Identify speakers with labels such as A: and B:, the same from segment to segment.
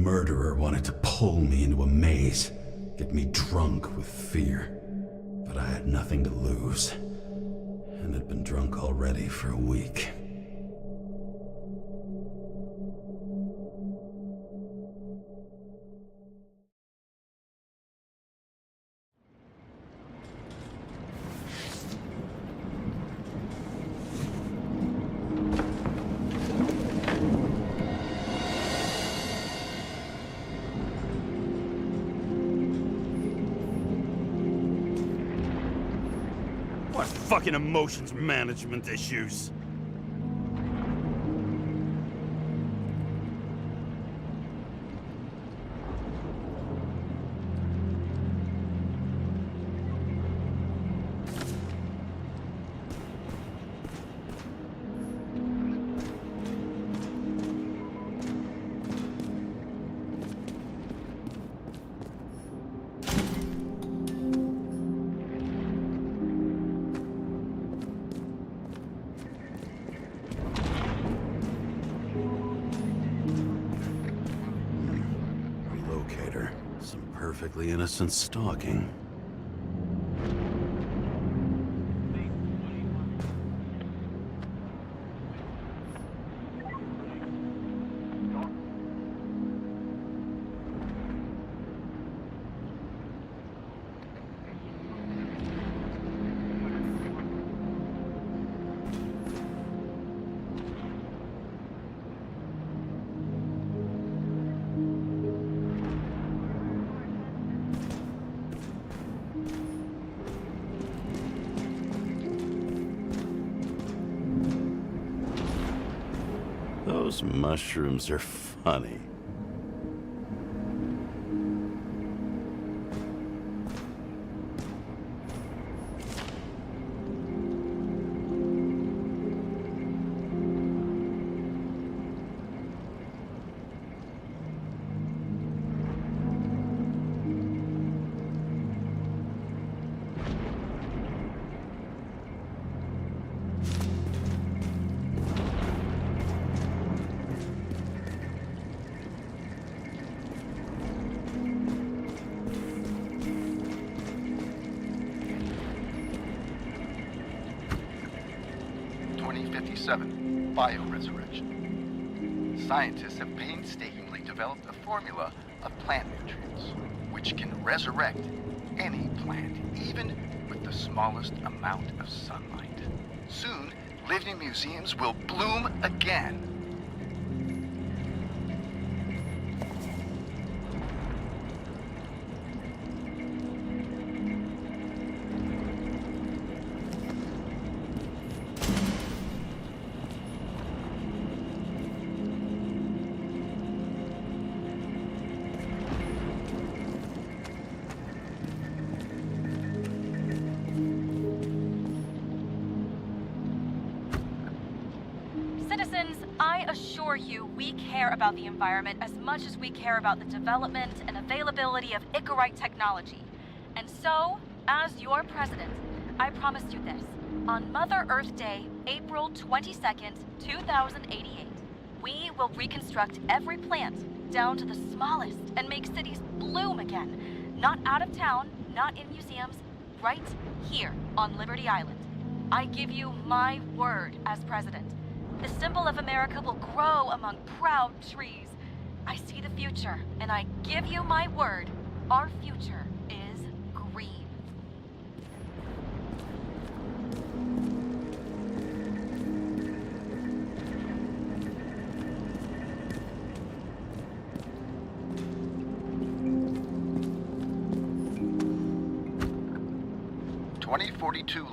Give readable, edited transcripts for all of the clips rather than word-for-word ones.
A: murderer wanted to pull me into a maze, get me drunk with fear. But I had nothing to lose, and had been drunk already for a week.
B: What fucking emotions management issues?
A: Some perfectly innocent stalking. Those mushrooms are funny.
C: Bioresurrection. Scientists have painstakingly developed a formula of plant nutrients, which can resurrect any plant, even with the smallest amount of sunlight. Soon, living museums will bloom again.
D: Citizens, I assure you we care about the environment as much as we care about the development and availability of Icarite technology. And so, as your president, I promise you this. On Mother Earth Day, April 22nd, 2088, we will reconstruct every plant down to the smallest and make cities bloom again. Not out of town, not in museums, right here on Liberty Island. I give you my word as president. The symbol of America will grow among proud trees. I see the future, and I give you my word, our future is green.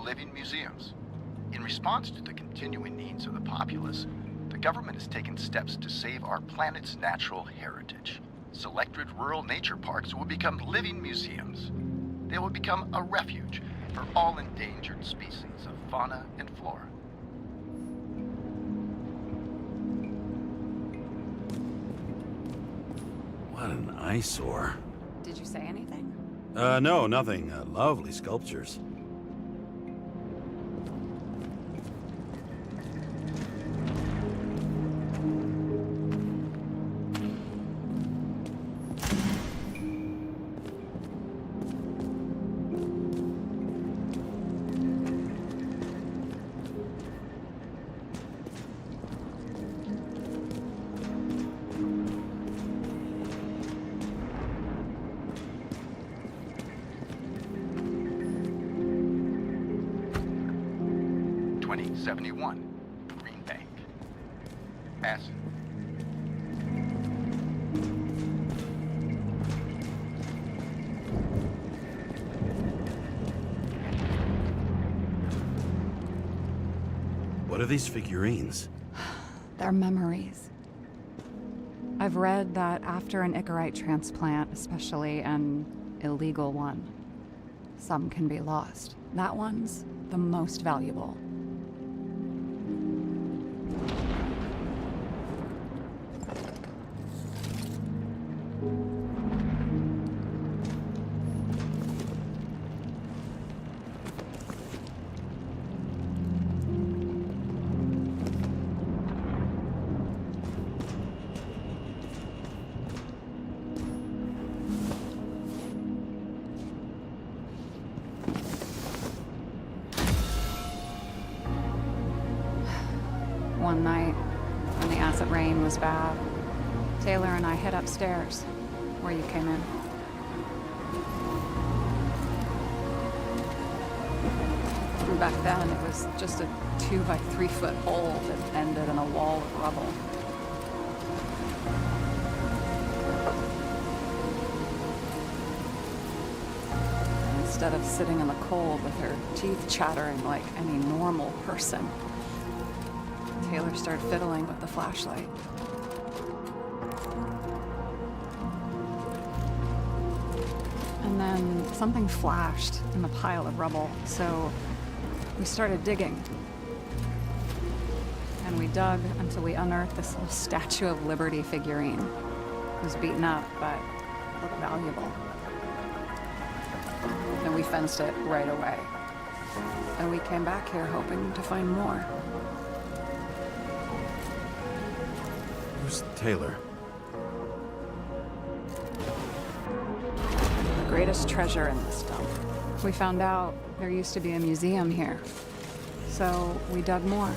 C: Living museums. In response to the continuing needs of the populace, the government has taken steps to save our planet's natural heritage. Selected rural nature parks will become living museums. They will become a refuge for all endangered species of fauna and flora.
A: What an eyesore.
E: Did you say anything?
A: No, nothing. Lovely sculptures.
C: 71, Green Bank. Pass.
A: What are these figurines?
E: They're memories. I've read that after an Icarite transplant, especially an illegal one, some can be lost. That one's the most valuable. One night, when the acid rain was bad, Taylor and I hid upstairs, where you came in. And back then, it was just a 2-by-3-foot hole that ended in a wall of rubble. Instead of sitting in the cold with her teeth chattering like any normal person, Taylor started fiddling with the flashlight. And then something flashed in the pile of rubble, so we started digging. And we dug until we unearthed this little Statue of Liberty figurine. It was beaten up, but looked valuable. And we fenced it right away. And we came back here hoping to find more.
A: Who's Taylor?
E: The greatest treasure in this dump. We found out there used to be a museum here. So we dug more.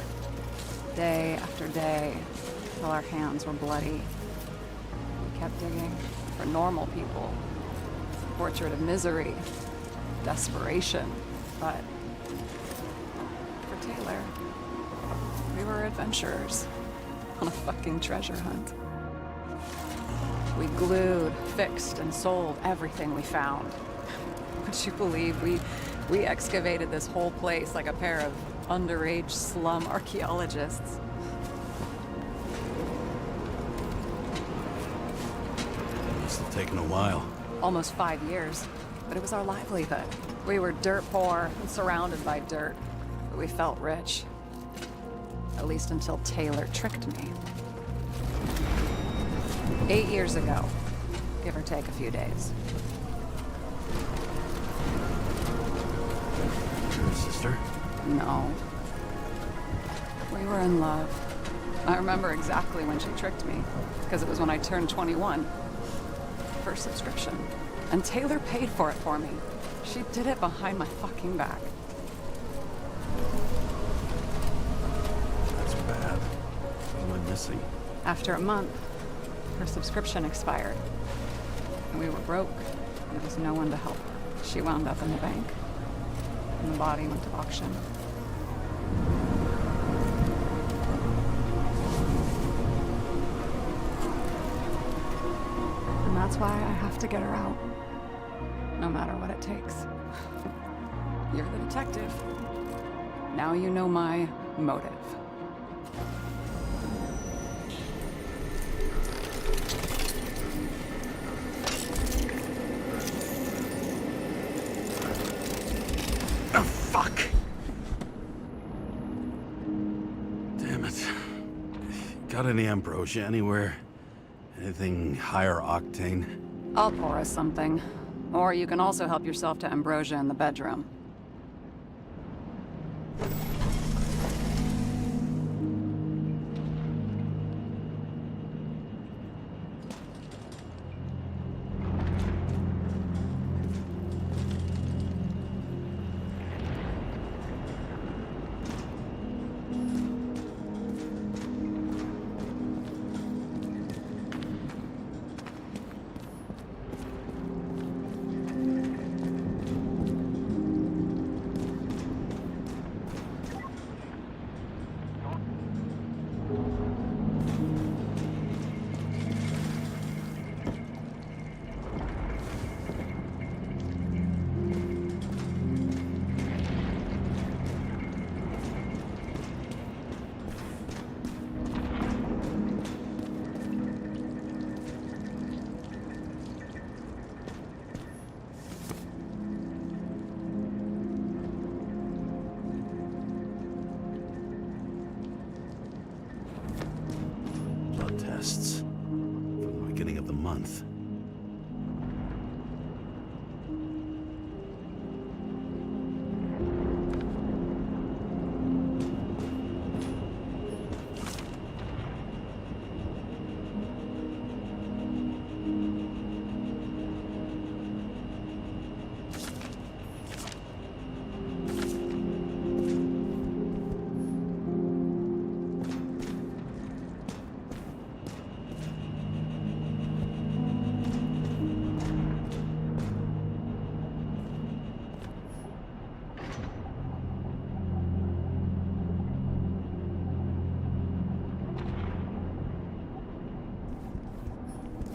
E: Day after day, till our hands were bloody. We kept digging for normal people. Portrait of misery, desperation, but for Taylor, we were adventurers on a fucking treasure hunt. We glued, fixed, and sold everything we found. Would you believe we excavated this whole place like a pair of underage slum archaeologists?
A: Must have taken a while.
E: Almost 5 years, but it was our livelihood. We were dirt poor and surrounded by dirt, but we felt rich. At least until Taylor tricked me. 8 years ago, give or take a few days.
A: Your sister?
E: No. We were in love. I remember exactly when she tricked me, because it was when I turned 21. First subscription. And Taylor paid for it for me. She did it behind my fucking back.
A: That's bad. What am I missing?
E: After a month, her subscription expired. And we were broke. There was no one to help her. She wound up in the bank. And the body went to auction. And that's why I have to get her out. No matter what it takes. You're the detective. Now you know my motive.
B: Oh, fuck!
A: Damn it. Got any ambrosia anywhere? Anything higher octane?
E: I'll pour us something. Or you can also help yourself to ambrosia in the bedroom.
A: beginning of the month.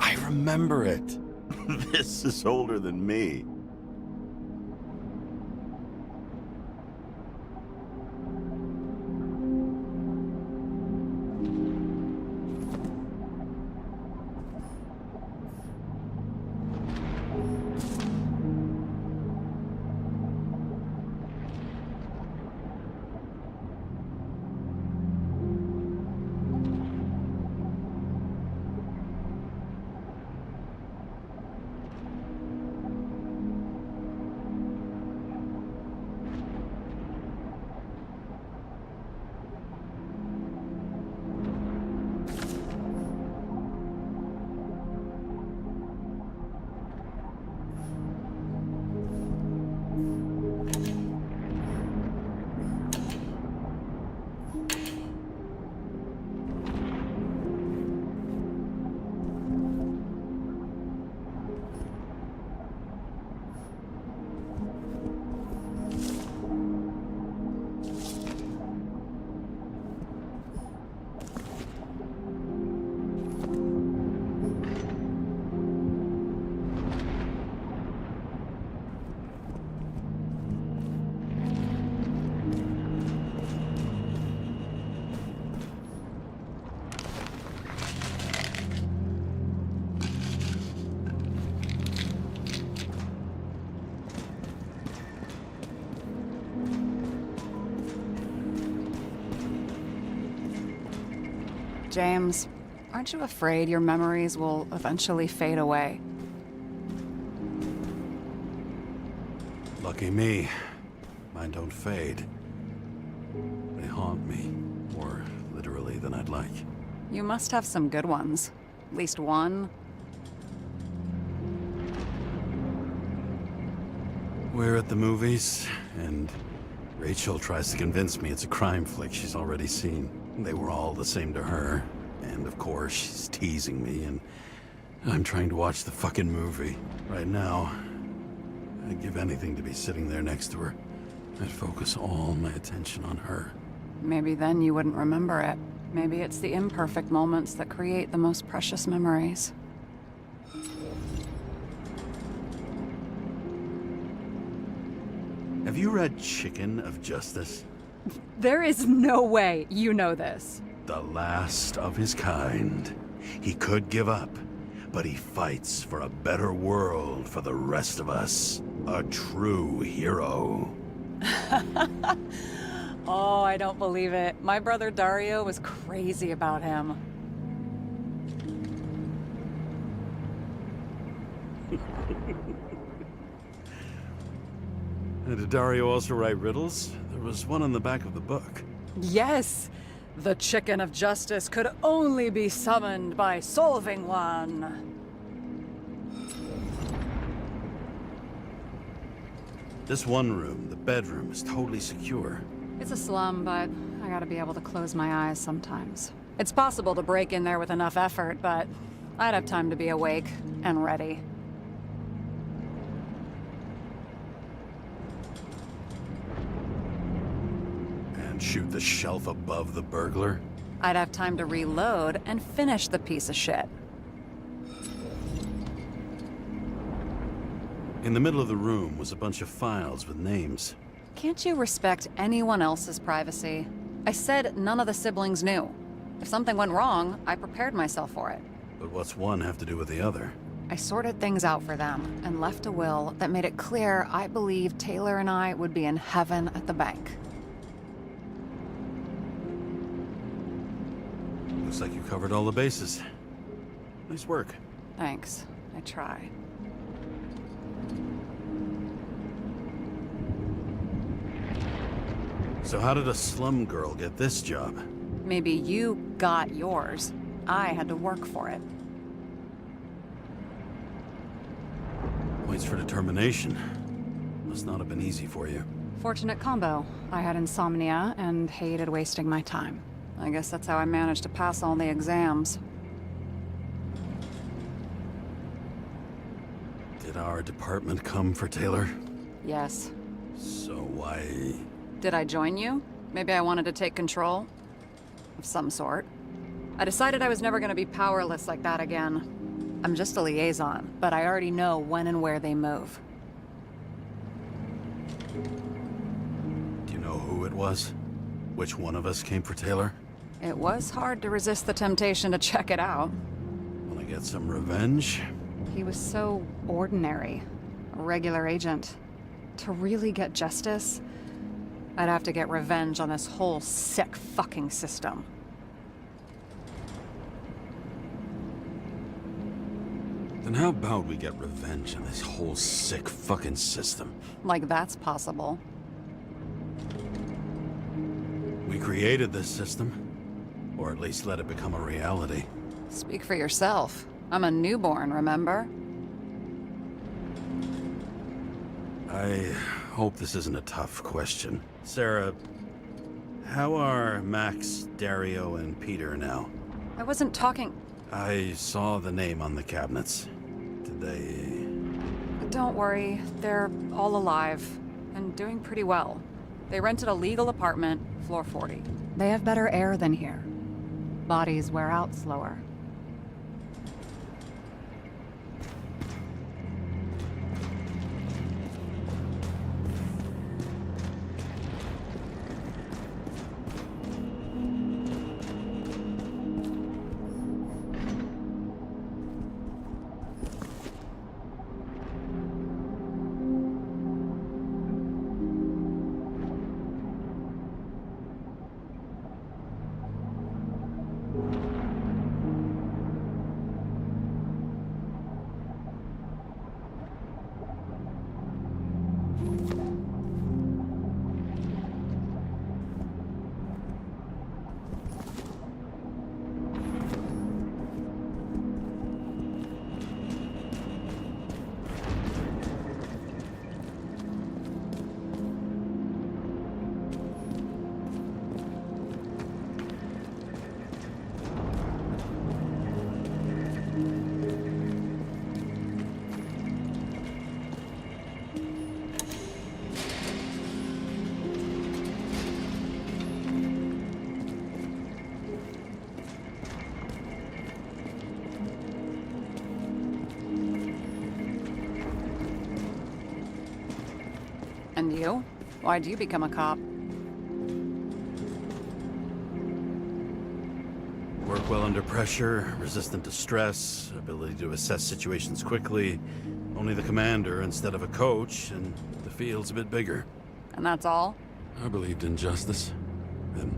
B: I remember it. This is older than me.
E: James, aren't you afraid your memories will eventually fade away?
A: Lucky me. Mine don't fade. They haunt me, more literally than I'd like.
E: You must have some good ones. At least one.
A: We're at the movies, and Rachel tries to convince me it's a crime flick she's already seen. They were all the same to her, and of course she's teasing me, and I'm trying to watch the fucking movie. Right now, I'd give anything to be sitting there next to her. I'd focus all my attention on her.
E: Maybe then you wouldn't remember it. Maybe it's the imperfect moments that create the most precious memories.
A: Have you read Chicken of Justice?
E: There is no way you know this.
A: The last of his kind. He could give up, but he fights for a better world for the rest of us. A true hero.
E: Oh, I don't believe it. My brother Dario was crazy about him.
A: Did Dario also write riddles? There was one on the back of the book.
E: Yes! The Chicken of Justice could only be summoned by solving one.
A: This one room, the bedroom, is totally secure.
E: It's a slum, but I gotta be able to close my eyes sometimes. It's possible to break in there with enough effort, but I'd have time to be awake and ready.
A: And shoot the shelf above the burglar?
E: I'd have time to reload and finish the piece of shit.
A: In the middle of the room was a bunch of files with names.
E: Can't you respect anyone else's privacy? I said none of the siblings knew. If something went wrong, I prepared myself for it.
A: But what's one have to do with the other?
E: I sorted things out for them and left a will that made it clear I believed Taylor and I would be in heaven at the bank.
A: Looks like you covered all the bases. Nice work.
E: Thanks. I try.
A: So how did a slum girl get this job?
E: Maybe you got yours. I had to work for it.
A: Points for determination. Must not have been easy for you.
E: Fortunate combo. I had insomnia and hated wasting my time. I guess that's how I managed to pass all the exams.
A: Did our department come for Taylor?
E: Yes.
A: So why...
E: Did I join you? Maybe I wanted to take control? Of some sort. I decided I was never gonna be powerless like that again. I'm just a liaison, but I already know when and where they move.
A: Do you know who it was? Which one of us came for Taylor?
E: It was hard to resist the temptation to check it out.
A: Wanna get some revenge?
E: He was so ordinary. A regular agent. To really get justice, I'd have to get revenge on this whole sick fucking system.
A: Then how about we get revenge on this whole sick fucking system?
E: Like that's possible.
A: We created this system. Or at least let it become a reality.
E: Speak for yourself. I'm a newborn, remember?
A: I hope this isn't a tough question. Sarah, how are Max, Dario, and Peter now?
E: I wasn't talking...
A: I saw the name on the cabinets. Did they...
E: Don't worry, they're all alive. And doing pretty well. They rented a legal apartment, floor 40. They have better air than here. Bodies wear out slower. And you? Why'd you become a cop?
A: Work well under pressure, resistant to stress, ability to assess situations quickly. Only the commander instead of a coach, and the field's a bit bigger.
E: And that's all?
A: I believed in justice. And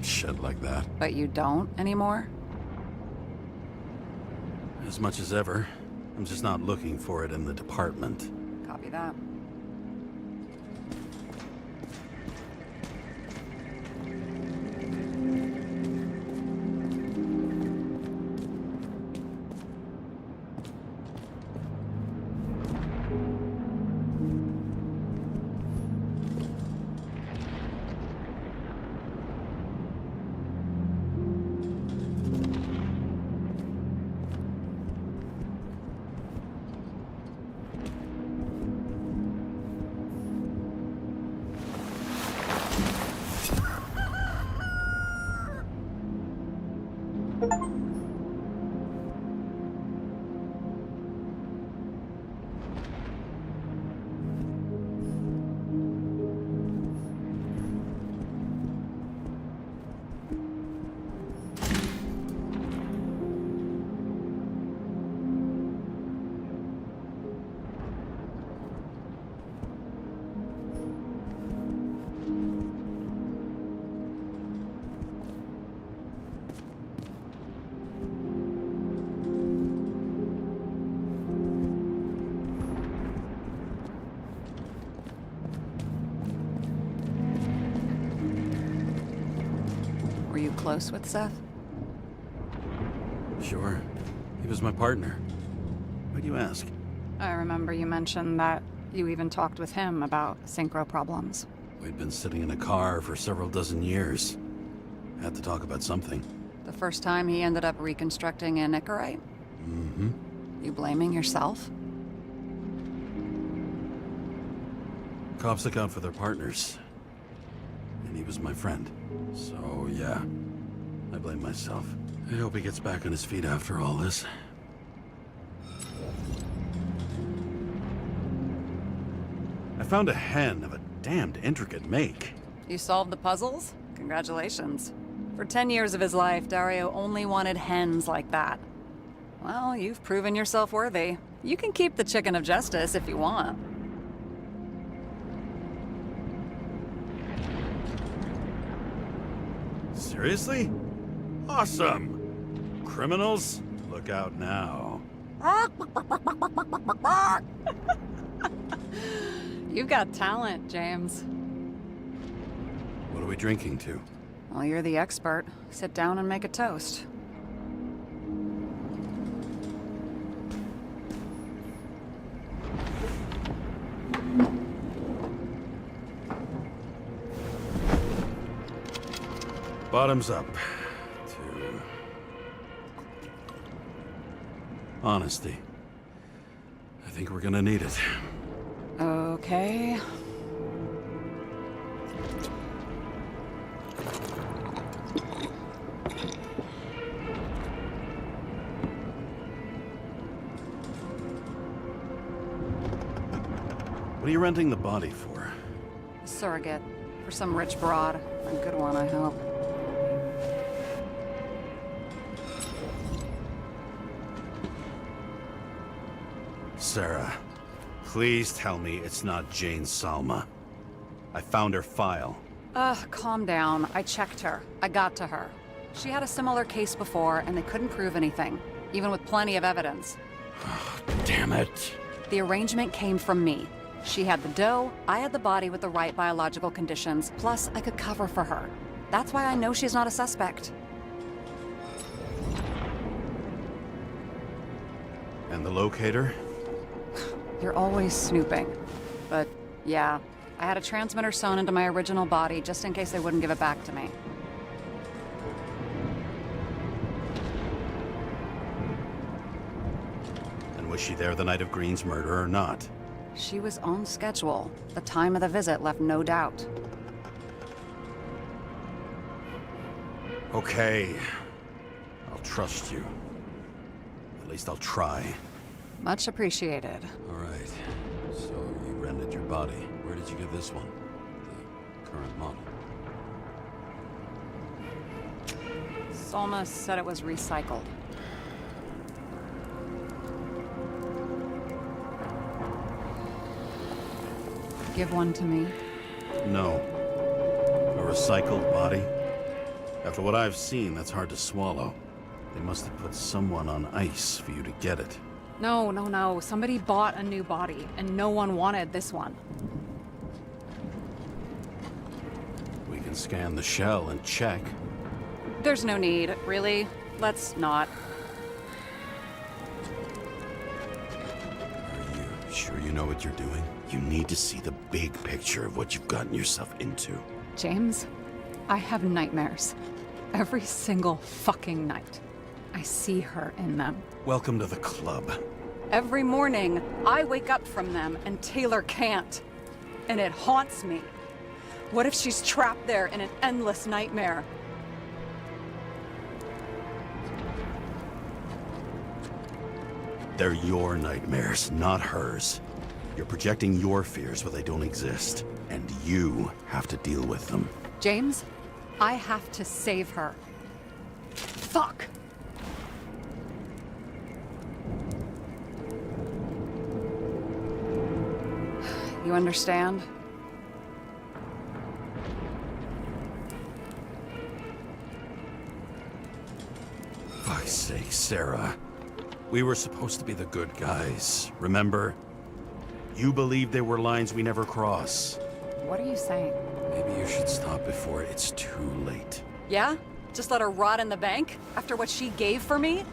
A: shit like that.
E: But you don't anymore?
A: As much as ever. I'm just not looking for it in the department.
E: Copy that. close with Seth?
A: Sure. He was my partner. Why do you ask?
E: I remember you mentioned that you even talked with him about synchro problems.
A: We'd been sitting in a car for several dozen years. Had to talk about something.
E: The first time he ended up reconstructing an Icarite?
A: Mm-hmm.
E: You blaming yourself?
A: Cops look out for their partners. And he was my friend. So, yeah. I blame myself. I hope he gets back on his feet after all this. I found a hen of a damned intricate make.
E: You solved the puzzles? Congratulations. For 10 years of his life, Dario only wanted hens like that. Well, you've proven yourself worthy. You can keep the chicken of justice if you want.
A: Seriously? Awesome! Criminals, look out now.
E: You've got talent, James.
A: What are we drinking to?
E: Well, you're the expert. Sit down and make a toast.
A: Bottoms up to honesty. I think we're gonna need it.
E: Okay.
A: What are you renting the body for?
E: Surrogate. For some rich broad. A good one, I hope.
A: Sarah, please tell me it's not Jane Salma. I found her file.
E: Calm down. I checked her. I got to her. She had a similar case before, and they couldn't prove anything, even with plenty of evidence.
A: Damn it.
E: The arrangement came from me. She had the dough, I had the body with the right biological conditions, plus I could cover for her. That's why I know she's not a suspect.
A: And the locator?
E: You're always snooping. But yeah, I had a transmitter sewn into my original body just in case they wouldn't give it back to me.
A: And was she there the night of Green's murder or not?
E: She was on schedule. The time of the visit left no doubt.
A: Okay. I'll trust you. At least I'll try.
E: Much appreciated.
A: All right. So you rented your body. Where did you get this one? The current model.
E: Salma said it was recycled. Give one to me.
A: No. A recycled body? After what I've seen, that's hard to swallow. They must have put someone on ice for you to get it.
E: No, no, no. Somebody bought a new body, and no one wanted this one.
A: We can scan the shell and check.
E: There's no need, really. Let's not.
A: Are you sure you know what you're doing? You need to see the big picture of what you've gotten yourself into.
E: James, I have nightmares. Every single fucking night. I see her in them.
A: Welcome to the club.
E: Every morning, I wake up from them and Taylor can't. And it haunts me. What if she's trapped there in an endless nightmare?
A: They're your nightmares, not hers. You're projecting your fears where they don't exist, and you have to deal with them.
E: James, I have to save her. Fuck! You understand?
A: Fuck's sake, Sarah. We were supposed to be the good guys, remember? You believed there were lines we never cross.
E: What are you saying?
A: Maybe you should stop before it's too late.
E: Yeah? Just let her rot in the bank after what she gave for me?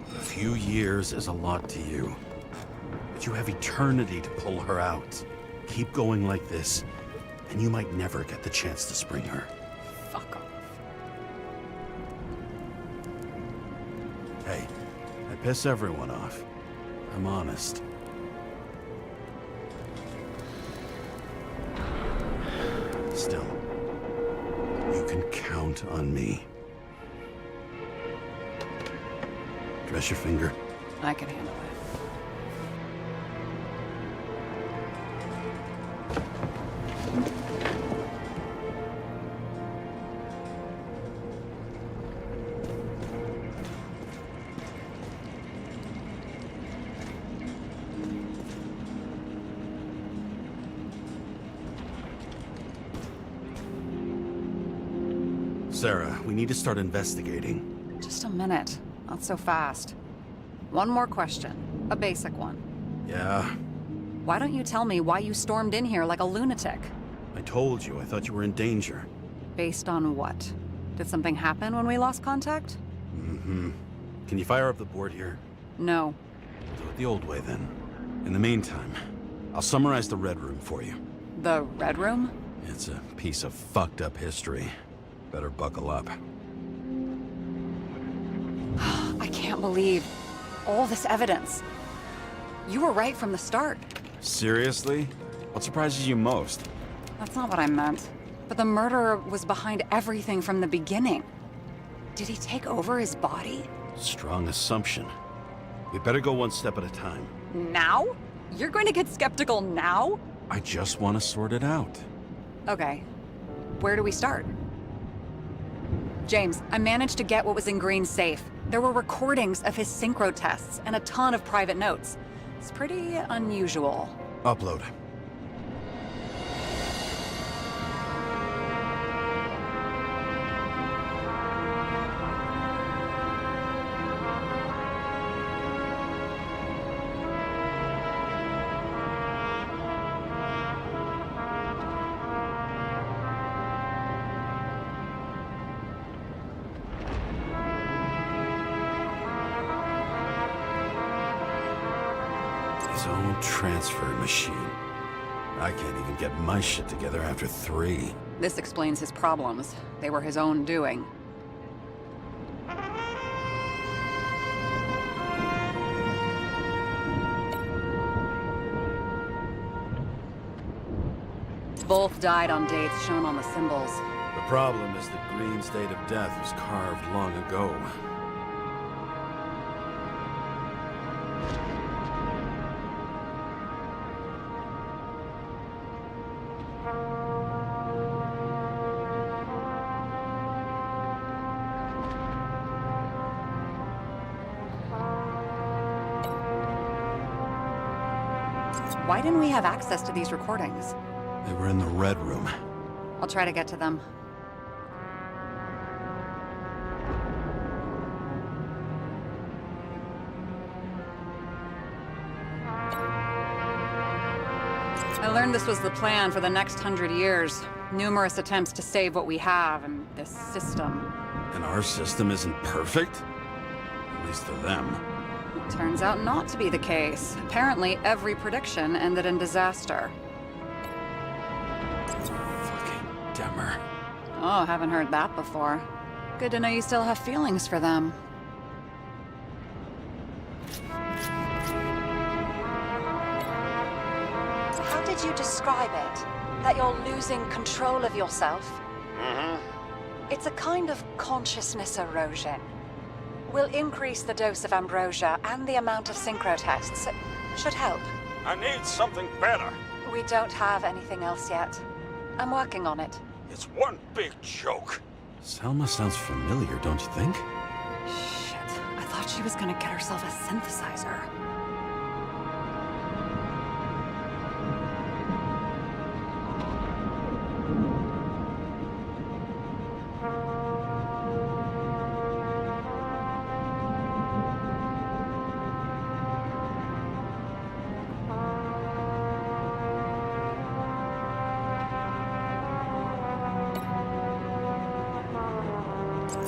A: A few years is a lot to you, but you have eternity to pull her out. Keep going like this, and you might never get the chance to spring her.
E: Fuck off.
A: Hey, I piss everyone off. I'm honest. Still, you can count on me. Dress your finger.
E: I can handle it.
A: Sarah, we need to start investigating.
E: Just a minute. Not so fast. One more question. A basic one.
A: Yeah,
E: Why don't you tell me why you stormed in here like a lunatic?
A: I told you. I thought you were in danger.
E: Based on what? Did something happen when we lost contact?
A: Mm-hmm. Can you fire up the board here?
E: No.
A: Do it the old way, then. In the meantime, I'll summarize the Red Room for you.
E: The Red Room?
A: It's a piece of fucked up history. Better buckle up.
E: I can't believe all this evidence. You were right from the start.
A: Seriously? What surprises you most?
E: That's not what I meant. But the murderer was behind everything from the beginning. Did he take over his body?
A: Strong assumption. We better go one step at a time.
E: Now? You're going to get skeptical now?
A: I just want to sort it out.
E: Okay. Where do we start? James, I managed to get what was in Green's safe. There were recordings of his synchro tests and a ton of private notes. It's pretty unusual.
A: Upload. His own transfer machine. I can't even get my shit together after 3.
E: This explains his problems. They were his own doing. Both died on dates shown on the symbols.
A: The problem is that Green's date of death was carved long ago.
E: Why didn't we have access to these recordings?
A: They were in the Red Room.
E: I'll try to get to them. I learned this was the plan for the next 100 years. Numerous attempts to save what we have in this system.
A: And our system isn't perfect? At least to them.
E: Turns out not to be the case. Apparently, every prediction ended in disaster.
A: Fucking Demmer.
E: Oh, haven't heard that before. Good to know you still have feelings for them.
F: How did you describe it? That you're losing control of yourself? It's a kind of consciousness erosion. We'll increase the dose of ambrosia and the amount of synchro tests. It should help.
B: I need something better.
F: We don't have anything else yet. I'm working on it.
B: It's one big joke.
A: Selma sounds familiar, don't you think?
E: Shit, I thought she was gonna get herself a synthesizer.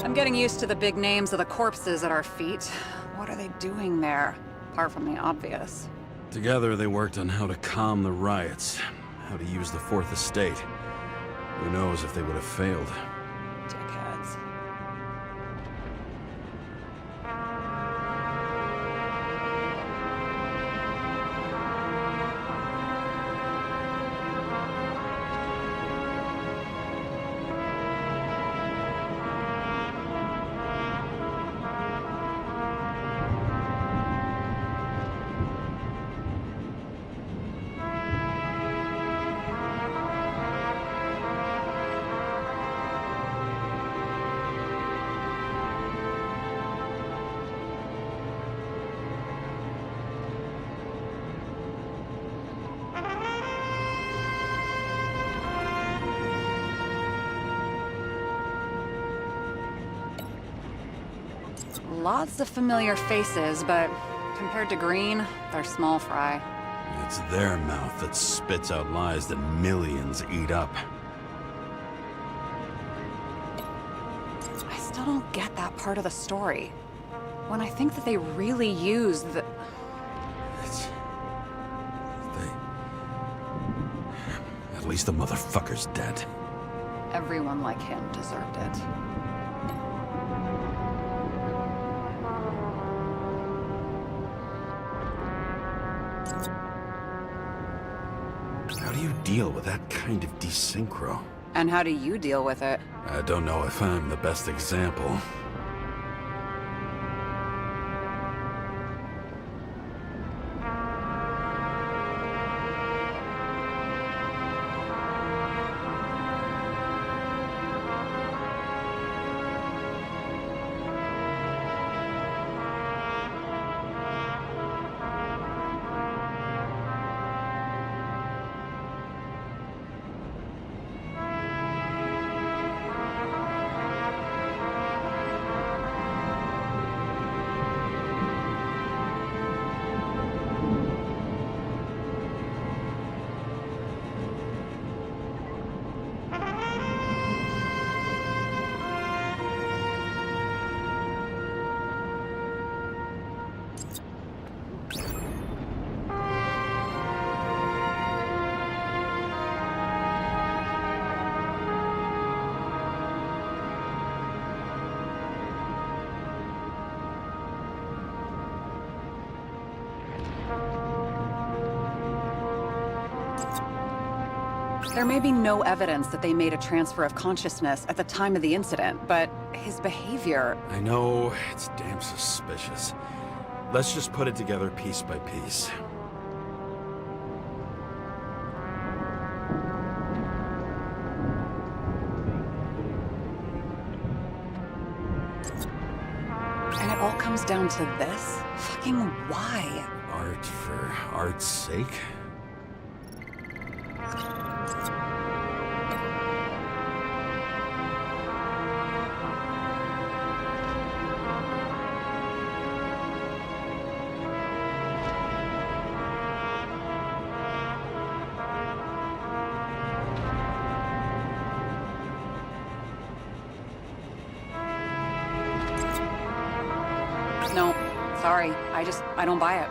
E: I'm getting used to the big names of the corpses at our feet. What are they doing there? Apart from the obvious.
A: Together, they worked on how to calm the riots, how to use the Fourth Estate. Who knows if they would have failed.
E: Dickheads. Lots of familiar faces, but compared to Green, they're small fry.
A: It's their mouth that spits out lies that millions eat up.
E: I still don't get that part of the story. When I think that they really used the...
A: It's... They... At least the motherfucker's dead.
E: Everyone like him deserved it.
A: How do you deal with that kind of desynchro?
E: And how do you deal with it?
A: I don't know if I'm the best example.
E: There may be no evidence that they made a transfer of consciousness at the time of the incident, but his behavior...
A: I know, it's damn suspicious. Let's just put it together piece by piece.
E: And it all comes down to this? Fucking why?
A: Art for art's sake?
E: No, sorry. I don't buy it.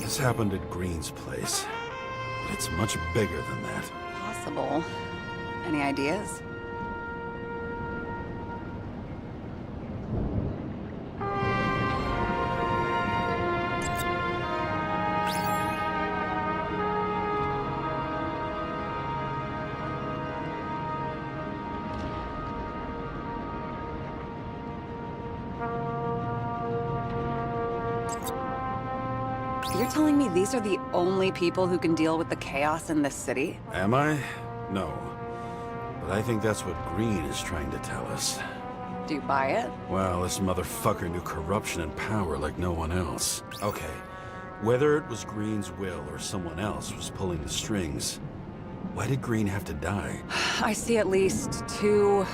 A: This happened at Green's place, but it's much bigger than that.
E: Possible. Any ideas? You're telling me these are the only people who can deal with the chaos in this city?
A: Am I? No. But I think that's what Green is trying to tell us.
E: Do you buy it?
A: Well, this motherfucker knew corruption and power like no one else. Okay, whether it was Green's will or someone else was pulling the strings, why did Green have to die?
E: I see at least three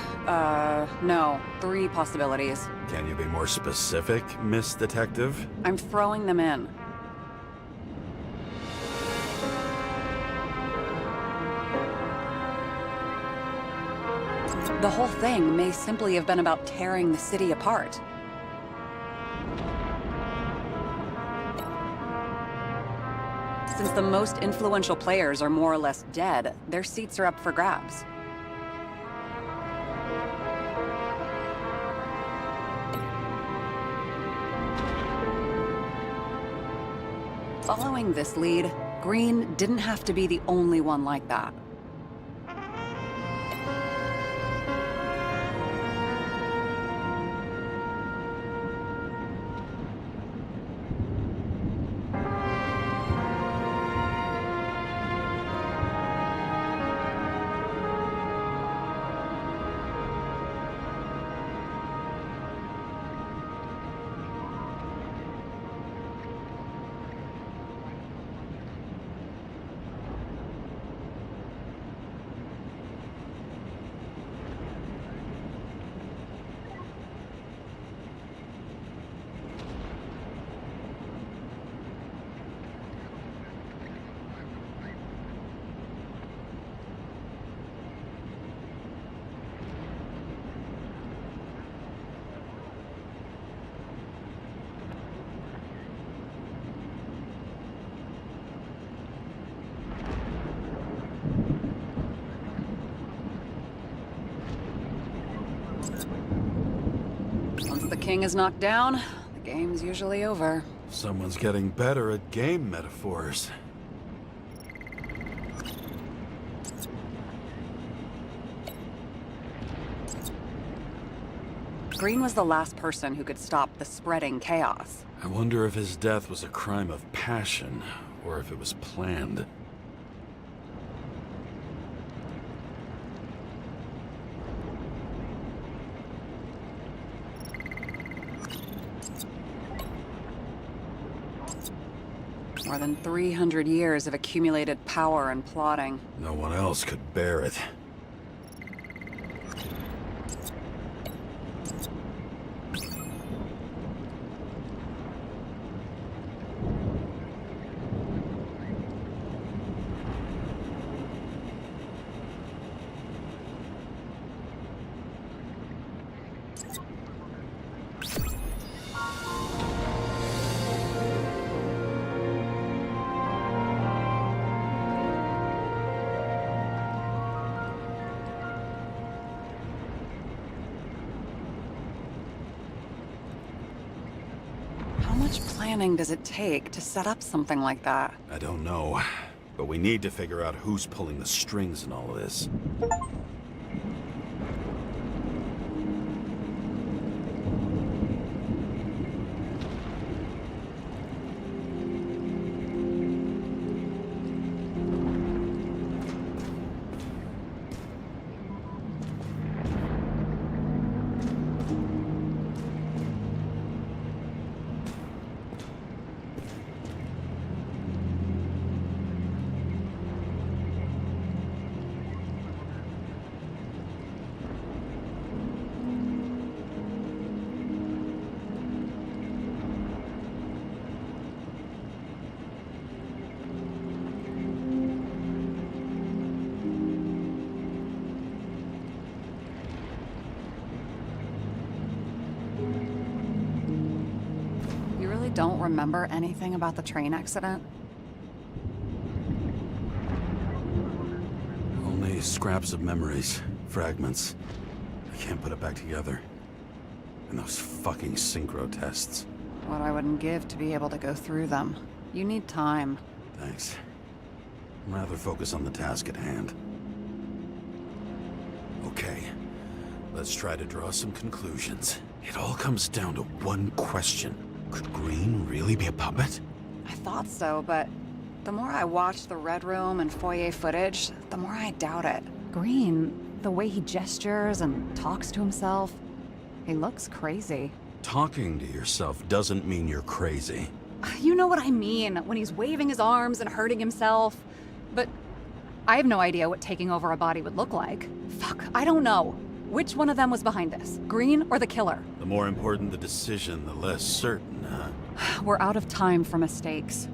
E: possibilities.
A: Can you be more specific, Miss Detective?
E: I'm throwing them in.
F: The whole thing may simply have been about tearing the city apart. Since the most influential players are more or less dead, their seats are up for grabs. Following this lead, Green didn't have to be the only one like that. Once the king is knocked down, the game's usually over.
A: Someone's getting better at game metaphors.
F: Green was the last person who could stop the spreading chaos.
A: I wonder if his death was a crime of passion, or if it was planned.
F: More than 300 years of accumulated power and plotting.
A: No one else could bear it.
F: How much planning does it take to set up something like that?
A: I don't know, but we need to figure out who's pulling the strings in all of this.
F: You really don't remember anything about the train accident?
A: Only scraps of memories, fragments. I can't put it back together. And those fucking synchro tests.
F: What I wouldn't give to be able to go through them. You need time.
A: Thanks. I'd rather focus on the task at hand. Okay, let's try to draw some conclusions. It all comes down to one question. Could Green really be a puppet?
F: I thought so, but the more I watch the Red Room and foyer footage, the more I doubt it. Green, the way he gestures and talks to himself, he looks crazy.
A: Talking to yourself doesn't mean you're crazy.
F: You know what I mean, when he's waving his arms and hurting himself. But I have no idea what taking over a body would look like. Fuck, I don't know. Which one of them was behind this? Green or the killer?
A: The more important the decision, the less certain, huh?
F: We're out of time for mistakes.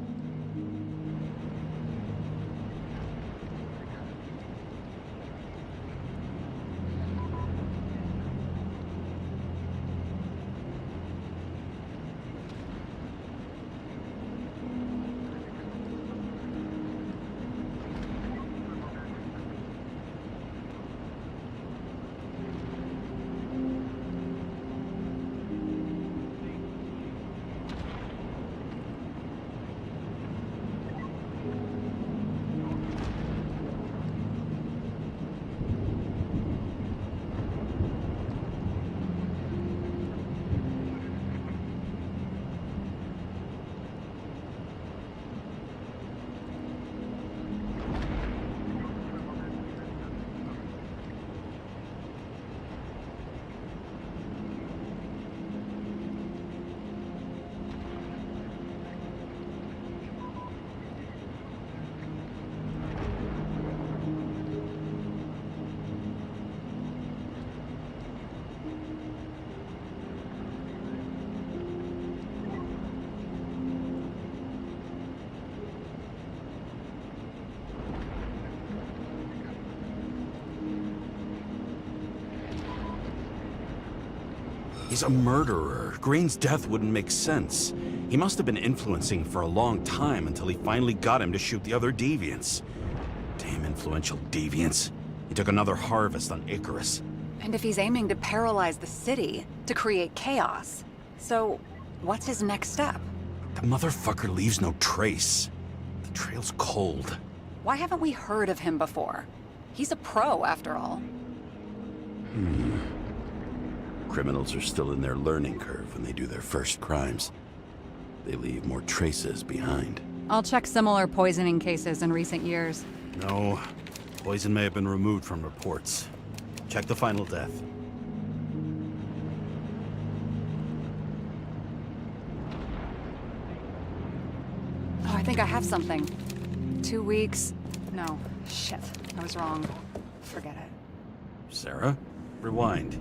A: He's a murderer. Green's death wouldn't make sense. He must have been influencing for a long time until he finally got him to shoot the other deviants. Damn influential deviants. He took another harvest on Icarus.
E: And if he's aiming to paralyze the city, to create chaos, so what's his next step?
A: The motherfucker leaves no trace. The trail's cold.
E: Why haven't we heard of him before? He's a pro, after all.
A: Criminals are still in their learning curve when they do their first crimes. They leave more traces behind.
E: I'll check similar poisoning cases in recent years.
A: No, poison may have been removed from reports. Check the final death.
E: Oh, I think I have something. 2 weeks. No, shit. I was wrong. Forget it.
A: Sarah, rewind.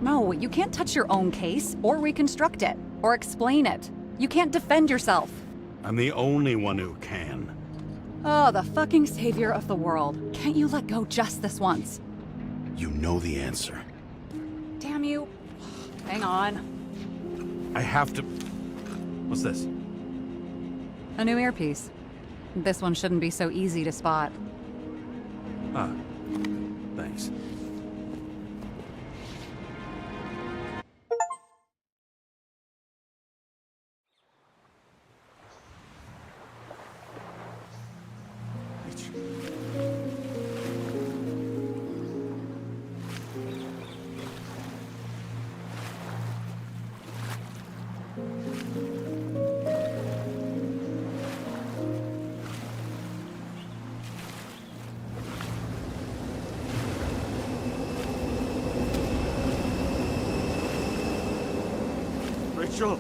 E: No, you can't touch your own case, or reconstruct it, or explain it. You can't defend yourself.
A: I'm the only one who can.
E: Oh, the fucking savior of the world. Can't you let go just this once?
A: You know the answer.
E: Damn you. Hang on.
A: I have to... What's this?
E: A new earpiece. This one shouldn't be so easy to spot.
A: Ah, thanks. Rachel!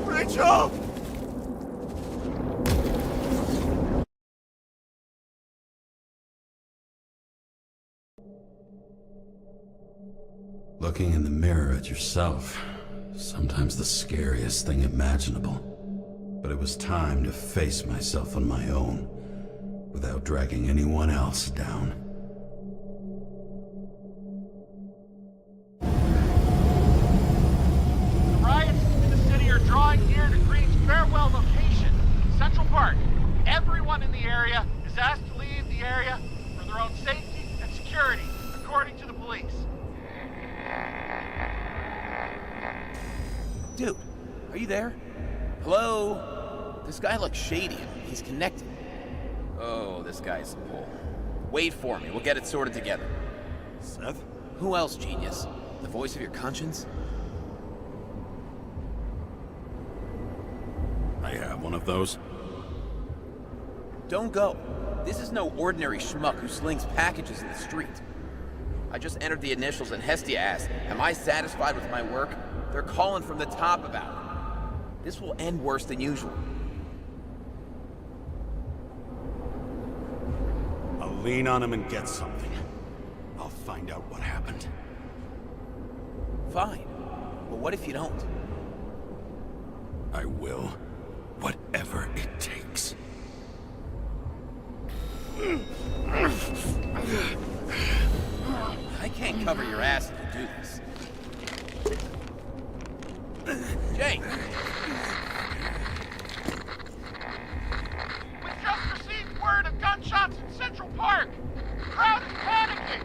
A: Rachel! Looking in the mirror at yourself, sometimes the scariest thing imaginable. But it was time to face myself on my own, without dragging anyone else down.
G: Riots in the city are drawing near to Green's farewell location, Central Park. Everyone in the area is asked to leave the area for their own safety and security, according to the police.
H: Dude, are you there? Hello? This guy looks shady. He's connected. Oh, this guy's a bull. Wait for me. We'll get it sorted together.
A: Seth?
H: Who else, genius? The voice of your conscience?
A: I have one of those.
H: Don't go. This is no ordinary schmuck who slings packages in the street. I just entered the initials and Hestia asked, am I satisfied with my work? They're calling from the top about it. This will end worse than usual.
A: I'll lean on him and get something. I'll find out what happened.
H: Fine. But what if you don't?
A: I will. Whatever it takes.
H: I can't cover your ass if you do this. Jake!
G: We just received word of gunshots in Central Park. The crowd is panicking.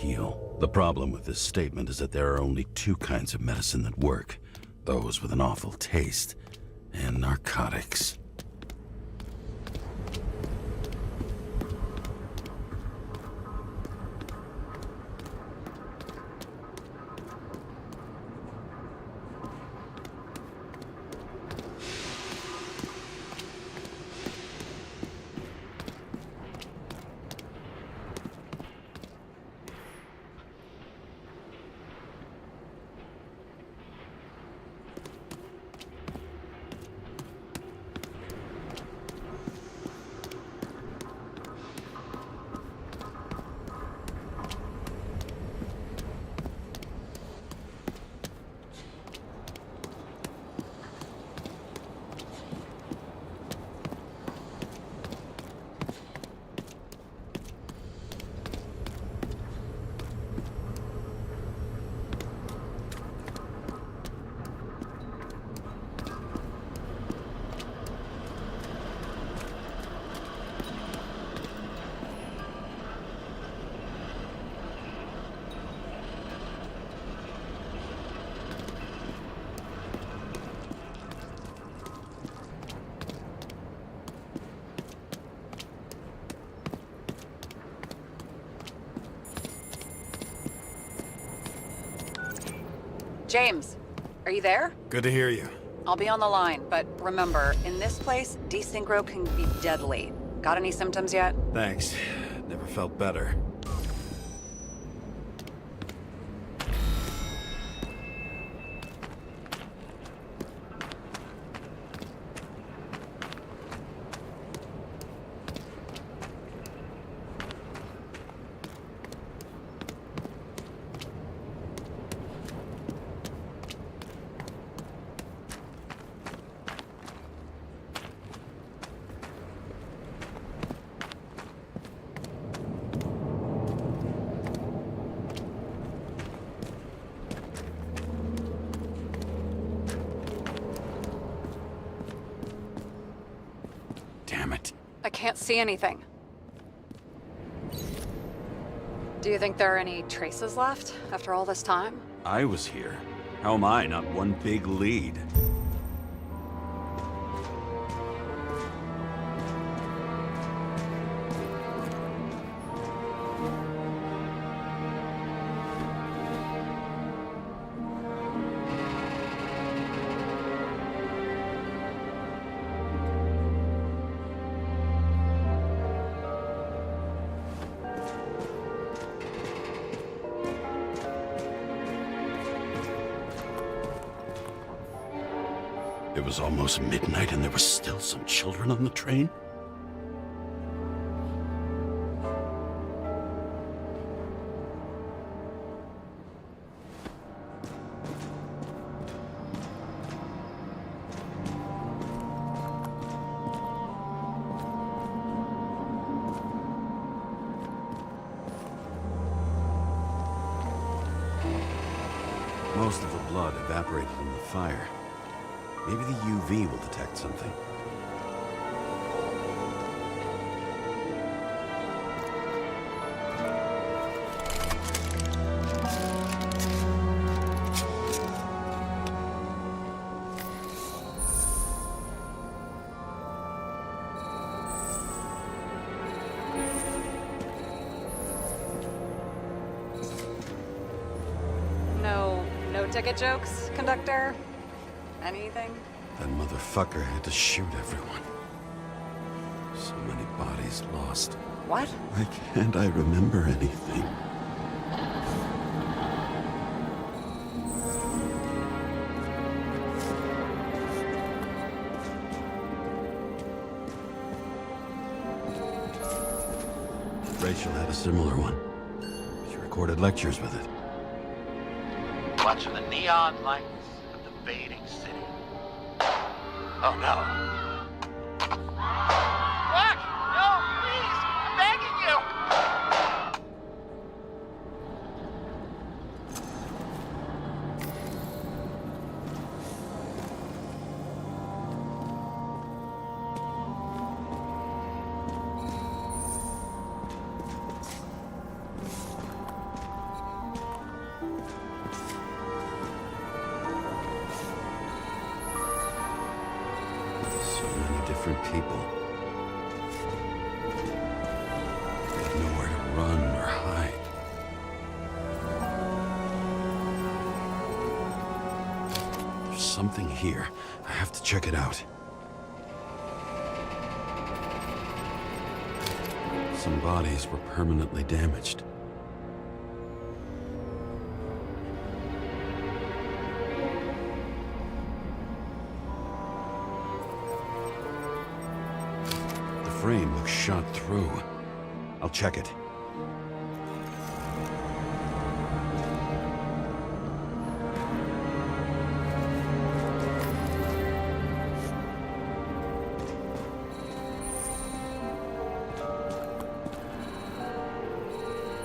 A: heal. The problem with this statement is that there are only two kinds of medicine that work. Those with an awful taste, and narcotics.
F: James, are you there?
A: Good to hear you.
F: I'll be on the line, but remember, in this place, desynchro can be deadly. Got any symptoms yet?
A: Thanks. Never felt better. Damn it.
E: I can't see anything. Do you think there are any traces left after all this time?
A: I was here. How am I not one big lead? It was almost midnight and there were still some children on the train? Most of the blood evaporated in the fire. Maybe the UV will detect something.
E: No ticket jokes, conductor? Anything?
A: That motherfucker had to shoot everyone. So many bodies lost.
F: What?
A: Why can't I remember anything? Rachel had a similar one. She recorded lectures with it.
G: Watching the neon lights of the fading city. Oh no. What? No, please! I'm begging you!
A: different people. They had nowhere to run or hide. There's something here. I have to check it out. Some bodies were permanently damaged. The frame looks shot through. I'll check it.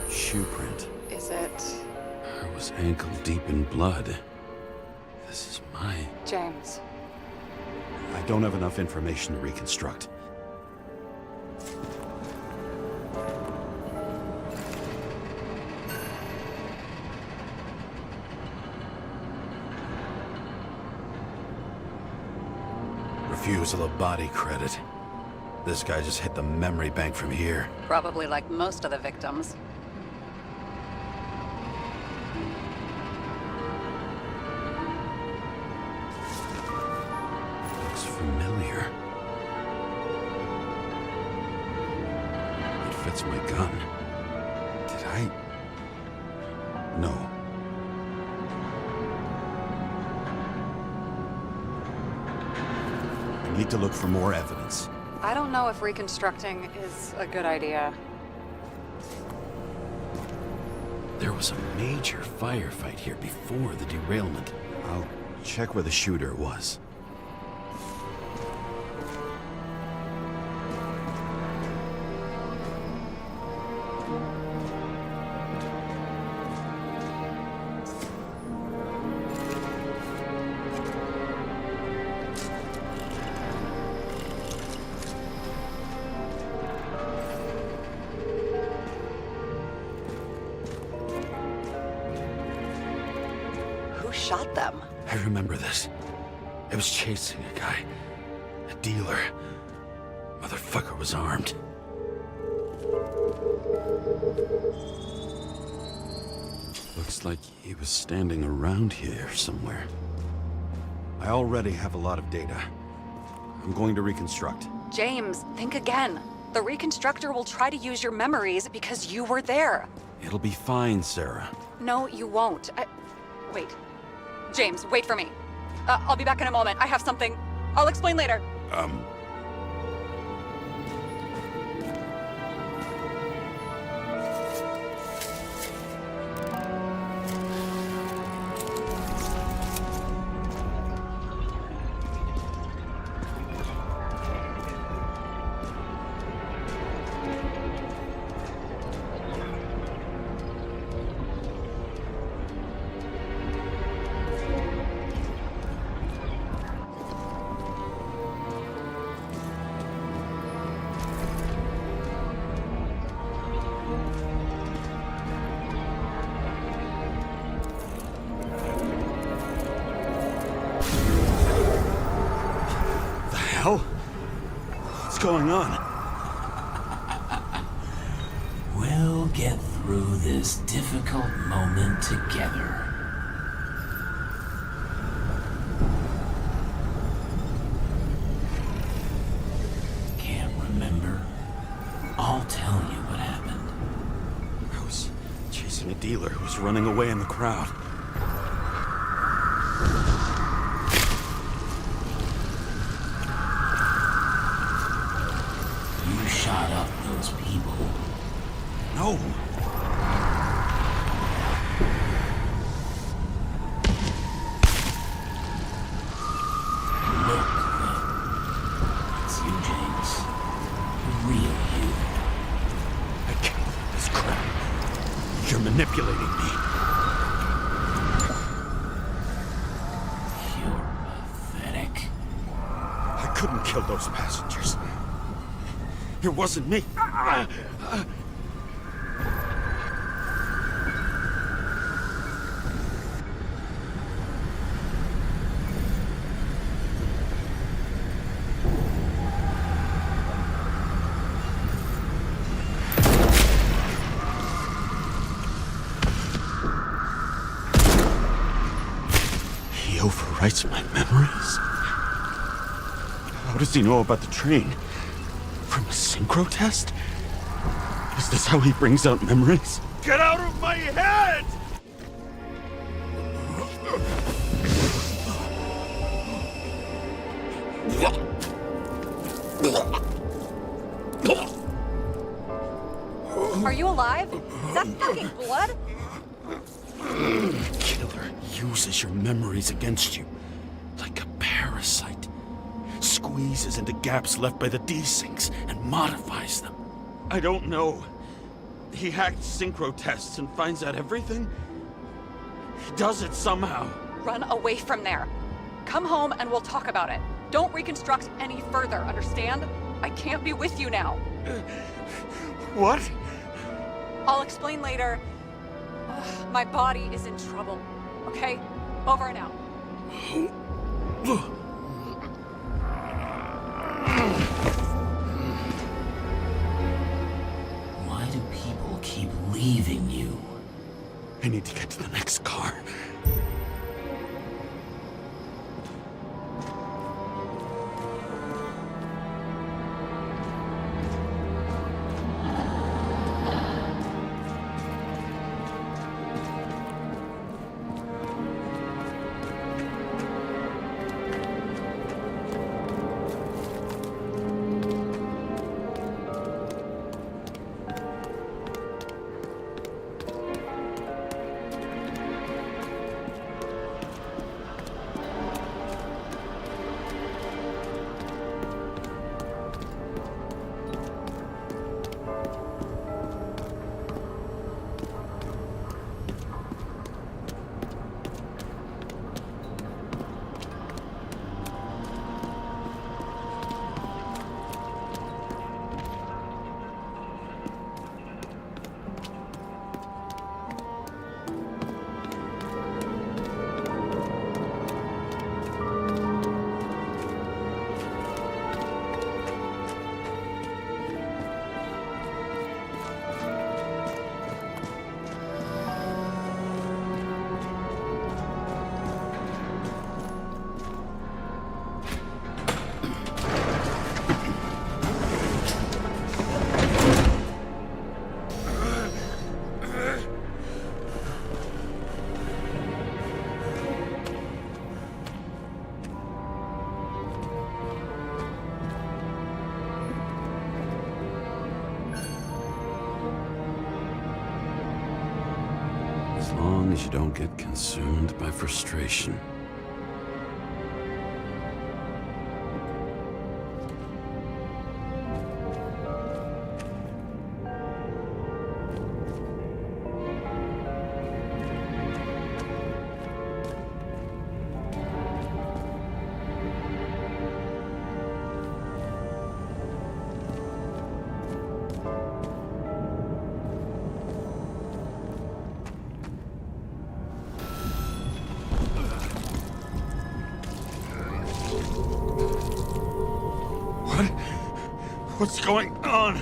A: Shoe print.
E: Is it...
A: I was ankle deep in blood. This is my...
E: James?
A: I don't have enough information to reconstruct. Refusal of body credit. This guy just hit the memory bank from here.
F: Probably like most of the victims.
A: Looks familiar. It fits my gun. Did I? No. I need to look for more evidence.
E: I don't know if reconstructing is a good idea.
A: There was a major firefight here before the derailment. I'll check where the shooter was.
F: Who shot them?
A: I remember this. I was chasing a guy. A dealer. Motherfucker was armed. Looks like he was standing around here somewhere. I already have a lot of data. I'm going to reconstruct.
F: James, think again. The reconstructor will try to use your memories because you were there.
A: It'll be fine, Sarah.
F: No, you won't. Wait. James, wait for me. I'll be back in a moment. I have something. I'll explain later.
A: Hell? What's going on?
I: We'll get through this difficult moment together. Can't remember? I'll tell you what happened.
A: I was chasing a dealer who was running away in the crowd.
I: You shot up those people.
A: No!
I: Look, it's you, James. The real you.
A: I can't let this crap. You're manipulating me.
I: You're pathetic.
A: I couldn't kill those passengers. It wasn't me.
B: writes my memories? How does he know about the train? From a synchro test? Is this how he brings out memories? Get out of my head!
F: Are you alive? Is that fucking blood?
A: Killer uses your memories against you, like a parasite. Squeezes into gaps left by the desyncs and modifies them.
B: I don't know. He hacked synchro tests and finds out everything? He does it somehow.
F: Run away from there. Come home and we'll talk about it. Don't reconstruct any further, understand? I can't be with you now.
B: What?
F: I'll explain later. Ugh, my body is in trouble. Okay? Over and out.
I: Why do people keep leaving you?
A: I need to get to the next car. As long as you don't get consumed by frustration.
B: What's going on?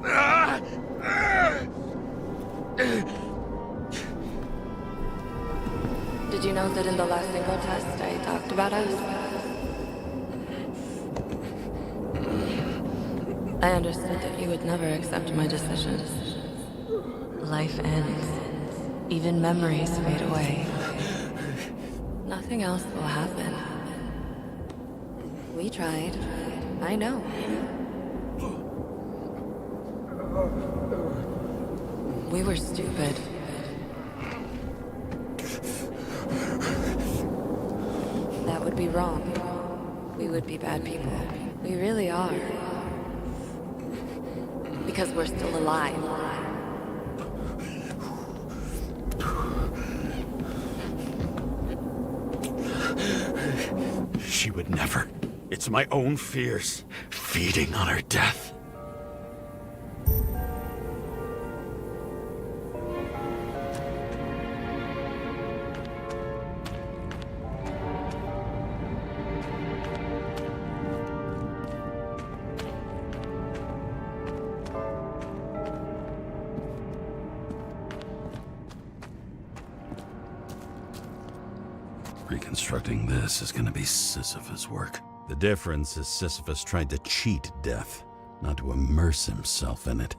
B: Ah! Ah!
J: Did you know that in the last single test I talked about us? I understood that you would never accept my decisions. Life ends. Even memories fade away. Nothing else will happen. We tried. I know. We were stupid. That would be wrong. We would be bad people. We really are. Because we're still alive.
A: She would never. It's my own fears, feeding on her death. Reconstructing this is gonna be Sisyphus work. The difference is Sisyphus tried to cheat death, not to immerse himself in it.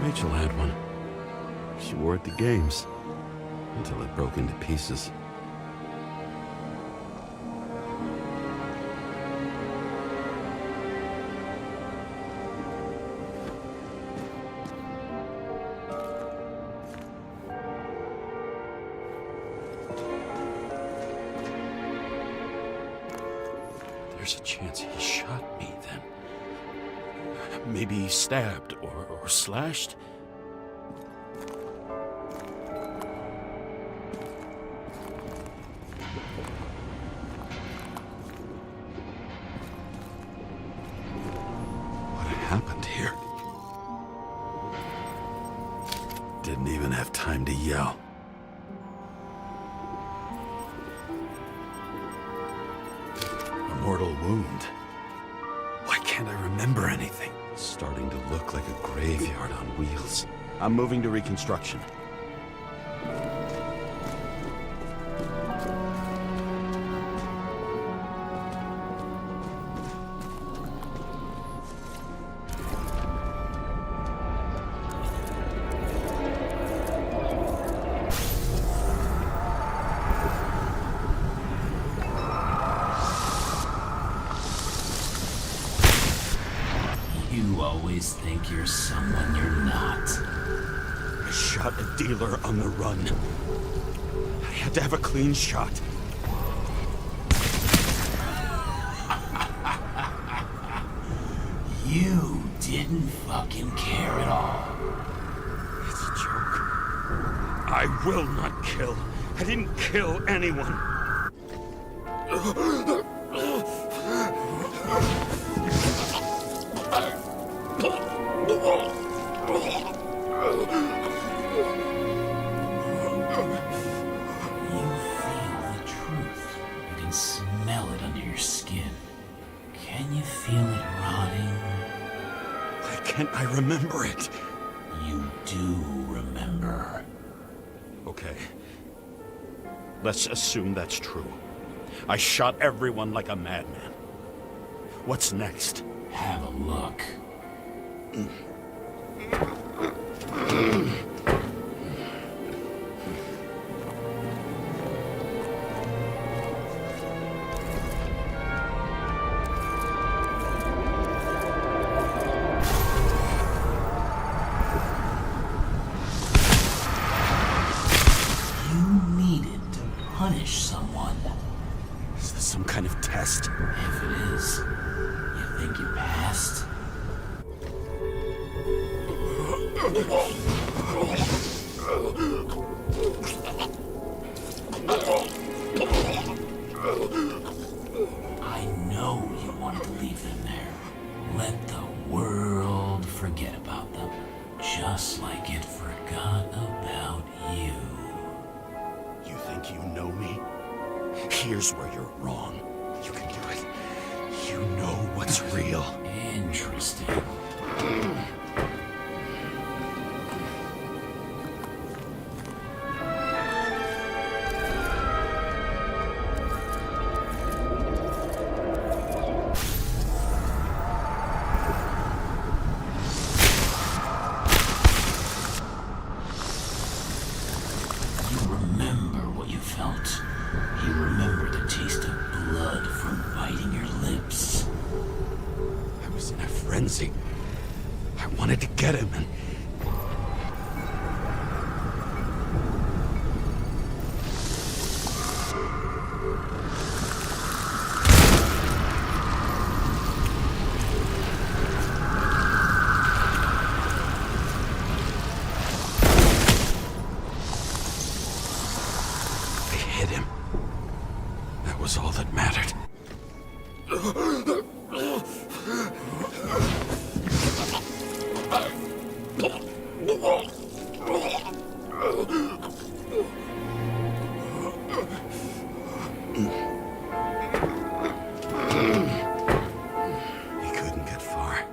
A: Rachel had one. She wore it to games, until it broke into pieces. There's a chance he shot me then. Maybe stabbed or slashed. What happened here? Didn't even have time to yell. A mortal wound. Why can't I remember anything? It's starting to look like a graveyard on wheels. I'm moving to reconstruction.
I: You always think you're someone you're not.
B: I shot a dealer on the run. I had to have a clean shot.
I: You didn't fucking care at all.
B: It's a joke. I will not kill. I didn't kill anyone.
I: You feel the truth. You can smell it under your skin. Can you feel it rotting?
B: Why can't I remember it?
I: You do remember.
B: Okay. Let's assume that's true. I shot everyone like a madman. What's next?
I: Have a look. You needed to punish someone.
B: Is this some kind of test?
I: If it is, you think you passed? I know you wanted to leave them there. Let the world forget about them, just like it forgot about you.
B: You think you know me? Here's where you're wrong. You can do it. You know what's real.
I: Interesting. You remember what you felt. You remember the taste of blood from biting your lips.
B: I was in a frenzy. I wanted to get him and...
A: He couldn't get far.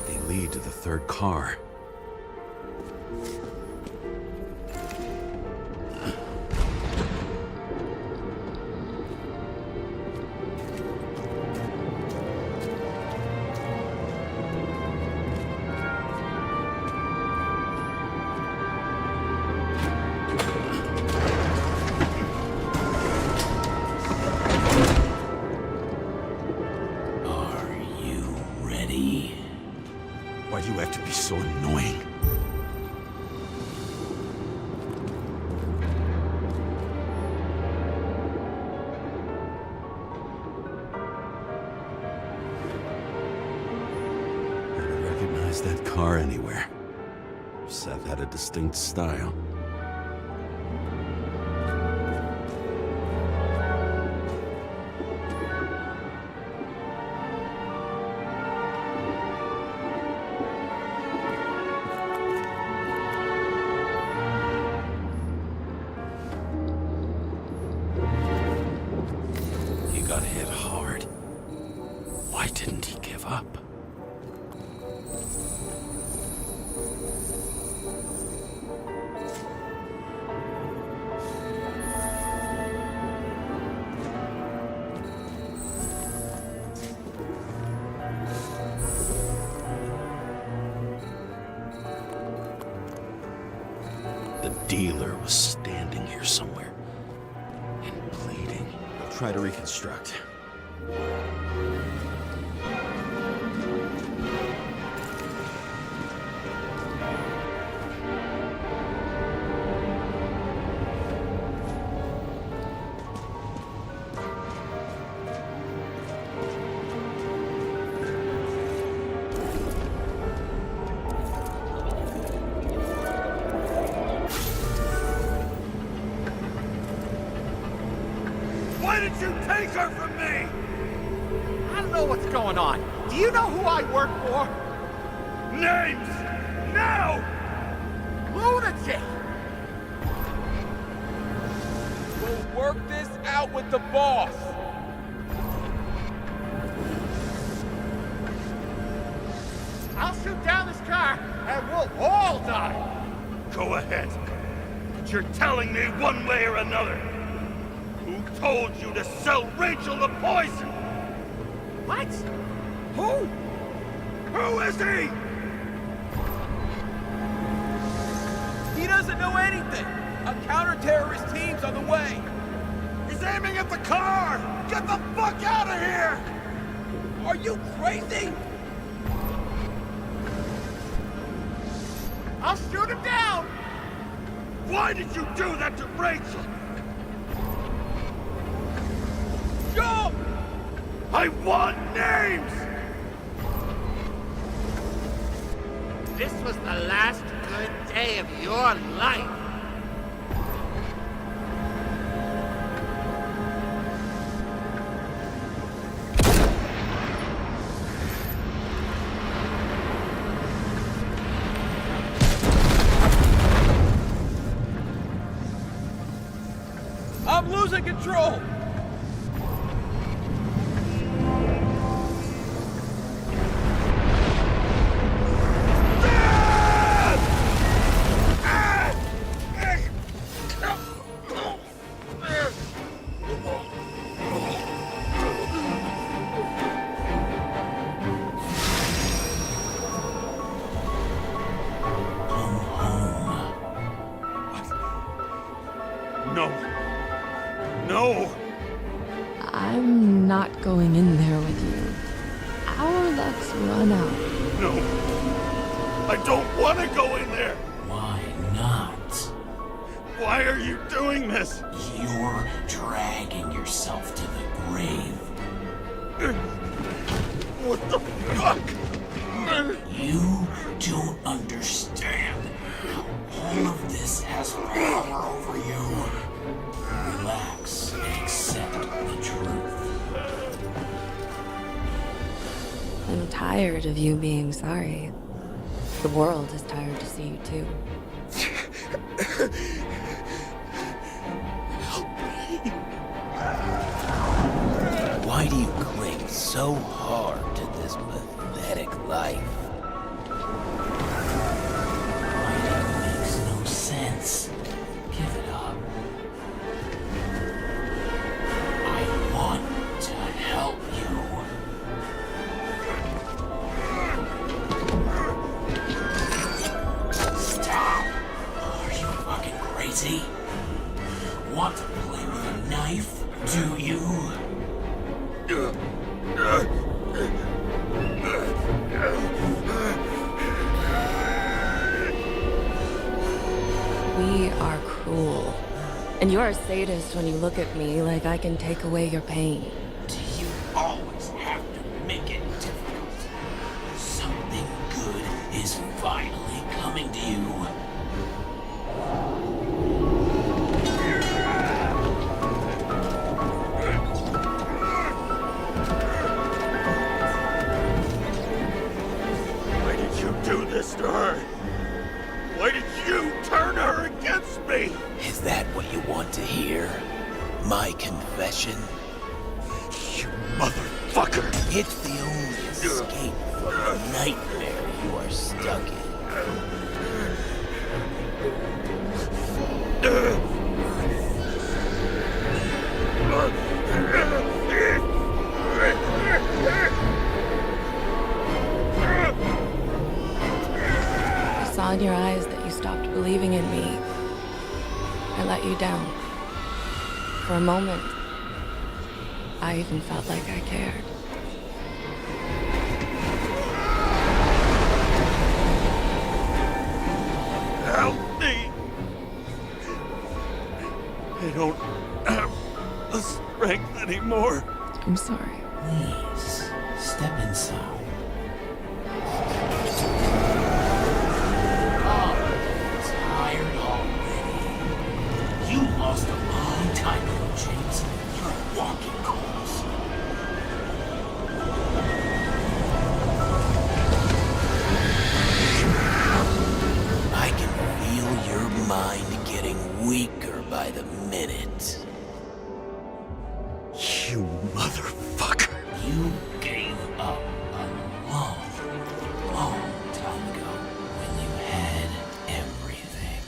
A: They lead to the third car.
I: Are you ready?
A: Why do you have to be so annoying? I'd recognize that car anywhere. Seth had a distinct style. He got hit hard. Why didn't he give up? The dealer was standing here somewhere and bleeding. I'll try to reconstruct.
G: Why did you take her from me? I don't know what's going on. Do you know who I work for? Names! Now! Lunatic!
H: We'll work this out with the boss.
G: I'll shoot down this car and we'll all die. Go ahead. But you're telling me one way or another. Who told you to sell Rachel the poison? What? Who? Who is he?
H: He doesn't know anything. A counter-terrorist team's on the way.
G: He's aiming at the car! Get the fuck out of here!
H: Are you crazy?
G: I'll shoot him down! Why did you do that to Rachel?
H: Jump!
G: I want names! This was the last good day of your life.
H: I'm losing control!
I: Come home.
G: No. No!
J: I'm not going in there with you. Our luck's run out.
G: No! I don't want to go in there!
I: Why not?
B: Why are you doing this?
I: You're dragging yourself to the grave.
B: What the fuck?
I: You don't understand how all of this has power over you. Relax and accept the truth.
J: I'm tired of you being sorry. The world is tired to see you too.
I: Why do you cling so hard to this pathetic life? Fighting makes no sense. Give it up. I want to help you. Stop! Are you fucking crazy? Want to play with a knife, do you?
J: We are cruel. And you're a sadist when you look at me like I can take away your pain.
I: Do you always have to make it difficult? Something good is finally coming to you.
B: Why did you do this to her? Why did you turn her against me?
I: Is that what you want to hear? My confession?
B: You motherfucker!
I: It's the only escape from the nightmare you are stuck in.
J: I saw in your eyes that you stopped believing in me. I let you down. For a moment, I even felt like I cared.
B: Help me! I don't have the strength anymore.
J: I'm sorry.
I: Please, step inside. Oh, tired already. You lost a long time ago, James. You're a walking corpse. I can feel your mind getting weaker by the minute.
B: You motherfucker!
I: You gave up a long, long time ago when you had everything.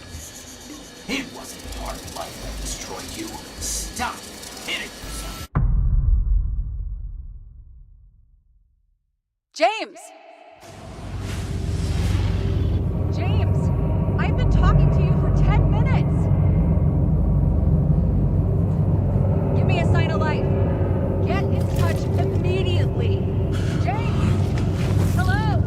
I: It wasn't hard life that destroyed you. Stop hitting yourself.
F: James! James! I've been talking to you for 10 minutes! Give me a sign of life. Get in touch immediately. James! Hello?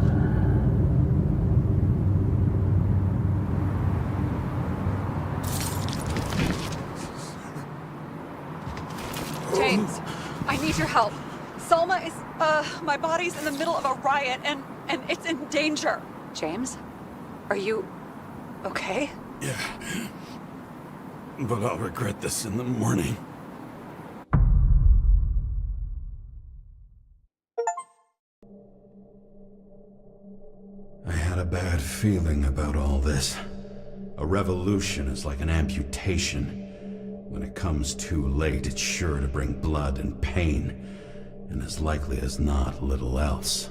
F: James, I need your help. Salma is, my body's in the middle of a riot and it's in danger. James? Are you okay?
B: Yeah. But I'll regret this in the morning.
A: I had a bad feeling about all this. A revolution is like an amputation. When it comes too late, it's sure to bring blood and pain, and as likely as not, little else.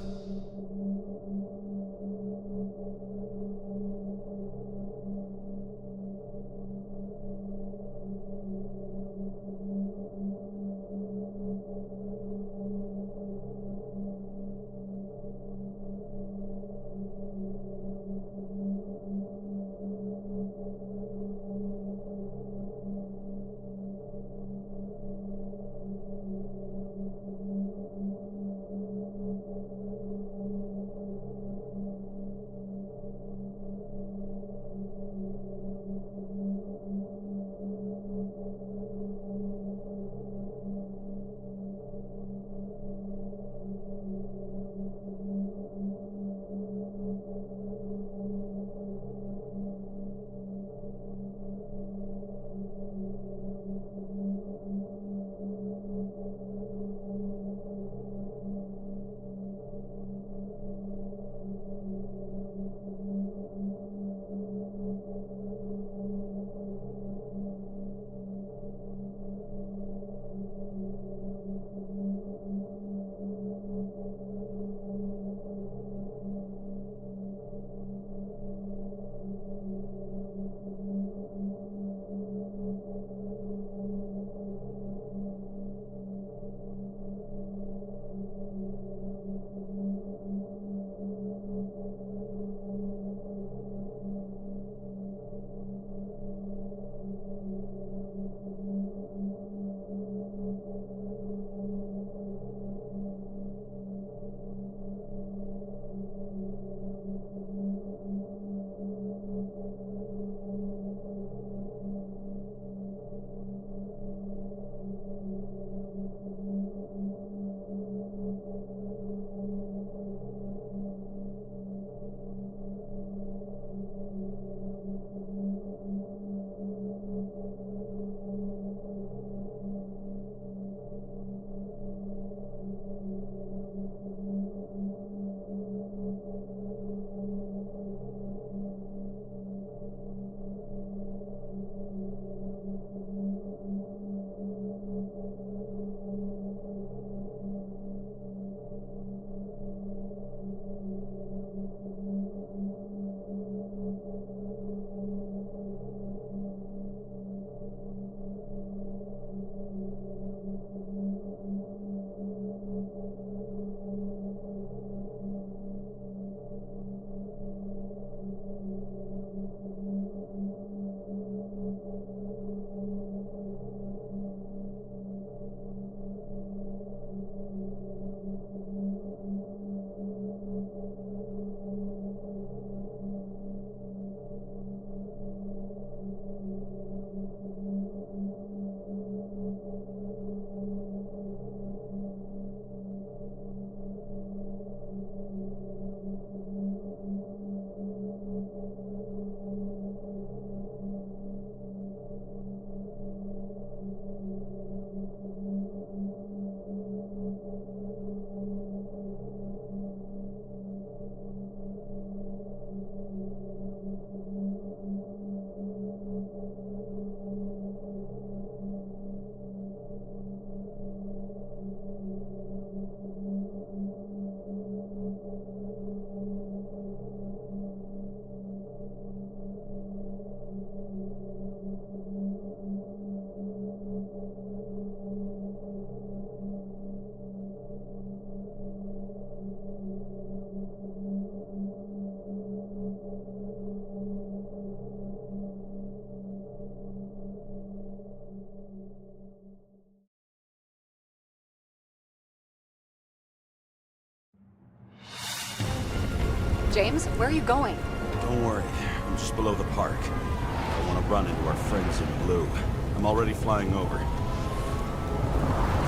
E: James, where are you going?
A: Don't worry, I'm just below the park. I want to run into our friends in blue. I'm already flying over.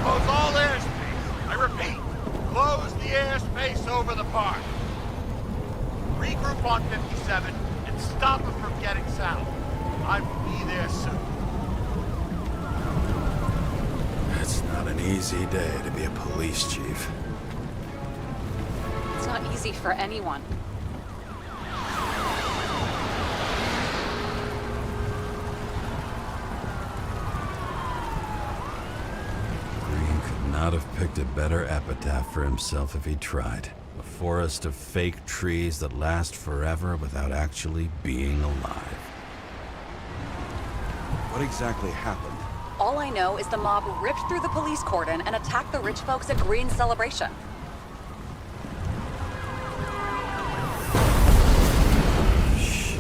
G: Close all airspace. I repeat, close the airspace over the park. Regroup on 57 and stop them from getting south. I will be there soon.
A: It's not an easy day to be a police chief.
E: It's not easy for anyone.
A: Green could not have picked a better epitaph for himself if he tried. A forest of fake trees that last forever without actually being alive. What exactly happened?
F: All I know is the mob ripped through the police cordon and attacked the rich folks at Green's celebration.
A: Shit.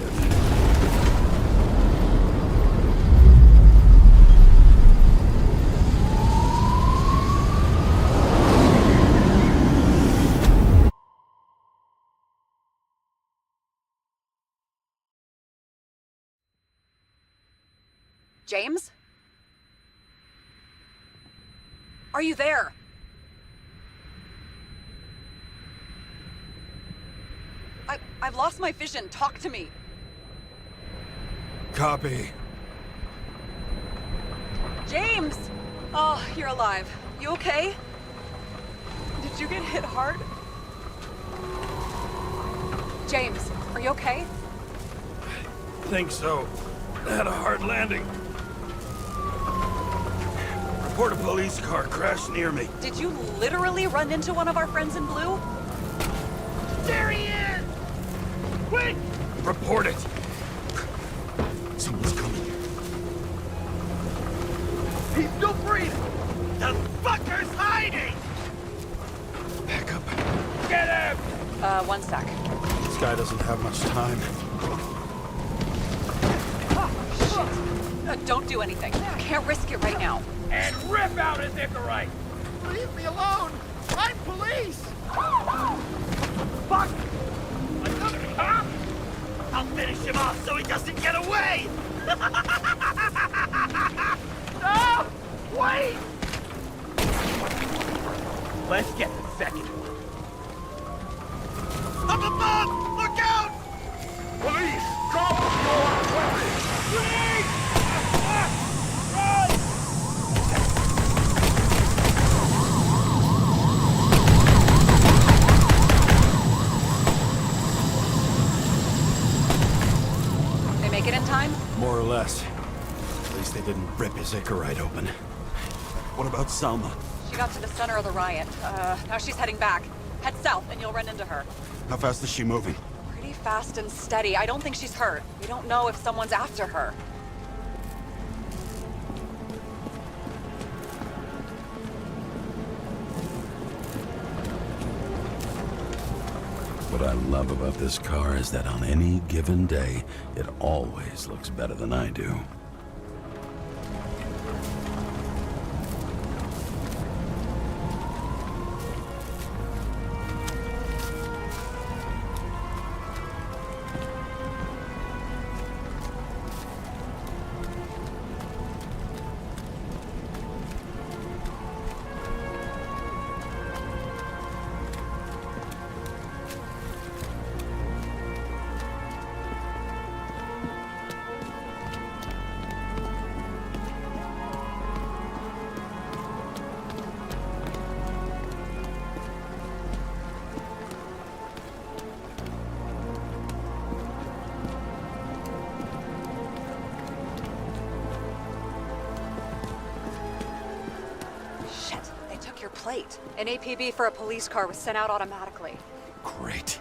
F: James? Are you there? I've lost my vision. Talk to me.
A: Copy.
F: James! Oh, you're alive. You okay? Did you get hit hard? James, are you okay?
A: Think so. Had a hard landing. Report a police car crashed near me.
F: Did you literally run into one of our friends in blue?
G: There he is! Quick!
A: Report it. Someone's coming.
G: He's still breathing! The fucker's hiding!
A: Back up.
G: Get him!
F: One sec.
A: This guy doesn't have much time.
F: Don't do anything. Can't risk it right now.
G: And rip out his Icarite! Leave me alone! I'm police! Fuck! Another cop? I'll finish him off so he doesn't get away! No! Wait! Let's get the second one. Up above! Look out! Police! Drop your weapons! Please! Run!
F: They make it in time?
A: More or less. At least they didn't rip his Icarite open. What about Salma?
F: She got to the center of the riot. Now she's heading back. Head south and you'll run into her.
A: How fast is she moving?
F: Pretty fast and steady. I don't think she's hurt. We don't know if someone's after her.
A: What I love about this car is that on any given day, it always looks better than I do.
F: Your plate. An APB for a police car was sent out automatically.
A: Great.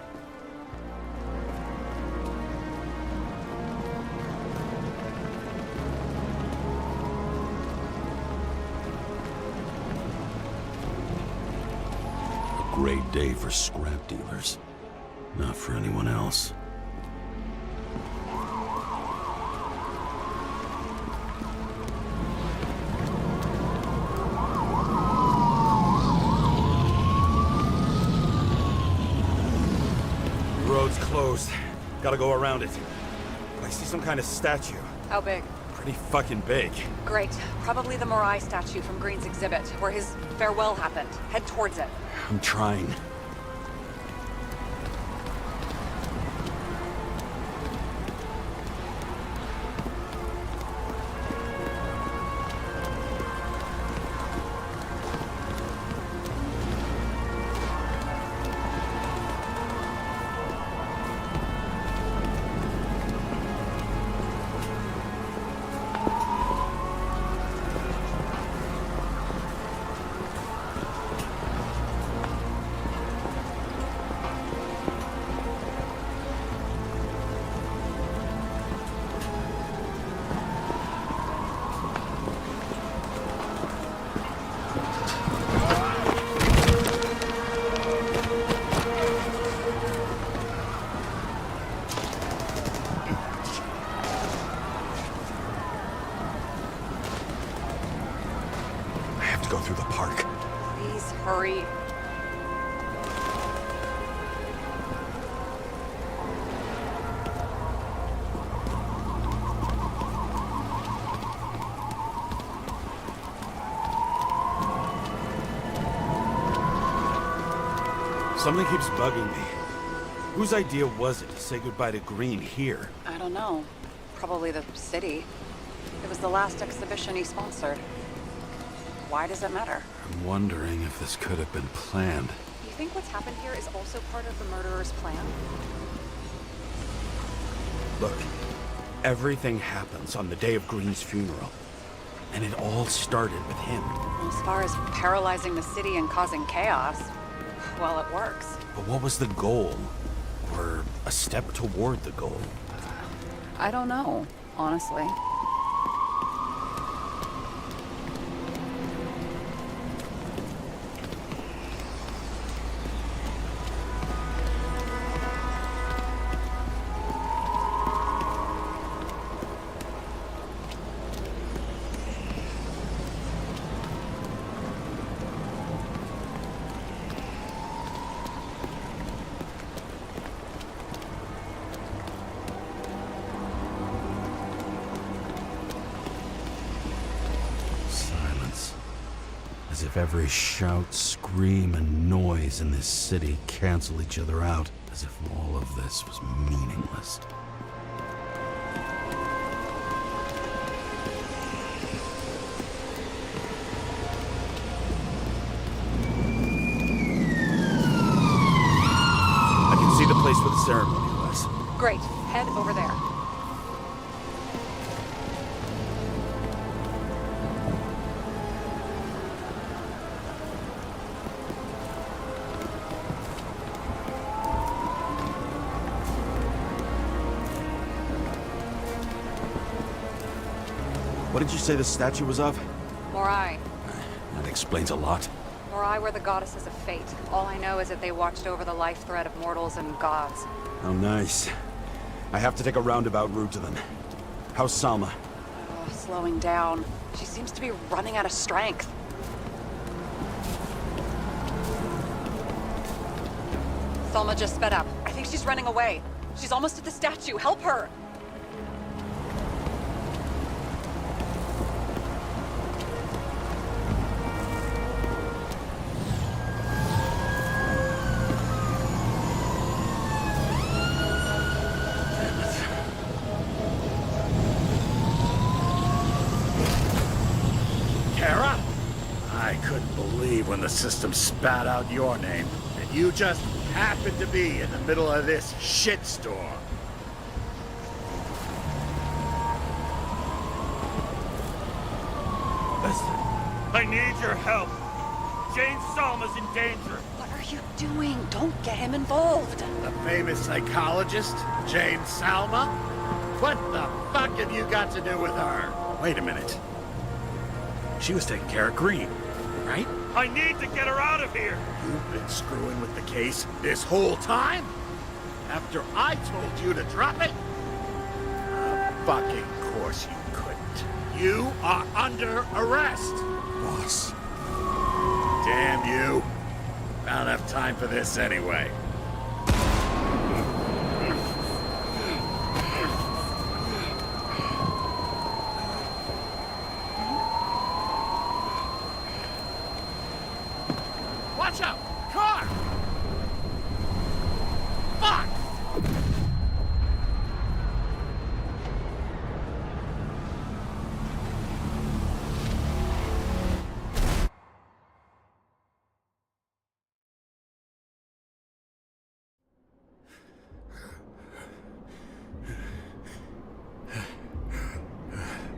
A: A great day for scrap dealers. Not for anyone else.
B: Gotta go around it. I see some kind of statue.
F: How big?
B: Pretty fucking big.
F: Great. Probably the Morai statue from Green's exhibit, where his farewell happened. Head towards it.
A: I'm trying. Go through the park.
F: Please hurry.
B: Something keeps bugging me. Whose idea was it to say goodbye to Green here?
F: I don't know. Probably the city. It was the last exhibition he sponsored. Why does it matter?
A: I'm wondering if this could have been planned.
F: You think what's happened here is also part of the murderer's plan?
B: Look, everything happens on the day of Green's funeral. And it all started with him.
F: As far as paralyzing the city and causing chaos, well, it works.
B: But what was the goal? Or a step toward the goal?
F: I don't know, honestly.
A: As if every shout, scream, and noise in this city cancel each other out. As if all of this was meaningless.
B: I can see the place where the ceremony was.
F: Great. Head over there.
B: What did you say the statue was of?
F: Morai.
A: That explains a lot.
F: Morai were the goddesses of fate. All I know is that they watched over the life thread of mortals and gods.
B: Oh, nice. I have to take a roundabout route to them. How's Salma?
F: Oh, slowing down. She seems to be running out of strength. Salma just sped up. I think she's running away. She's almost at the statue. Help her!
G: I couldn't believe when the system spat out your name, and you just happened to be in the middle of this shitstorm.
B: Listen, I need your help. Jane Salma's in danger.
F: What are you doing? Don't get him involved.
G: The famous psychologist, Jane Salma? What the fuck have you got to do with her? Wait a minute. She was taking care of Green, right?
B: I need to get her out of here.
G: You've been screwing with the case this whole time? After I told you to drop it? Fucking course you couldn't. You are under arrest.
A: Boss.
G: Damn you. Not enough time for this anyway. Watch out! Car! Fuck!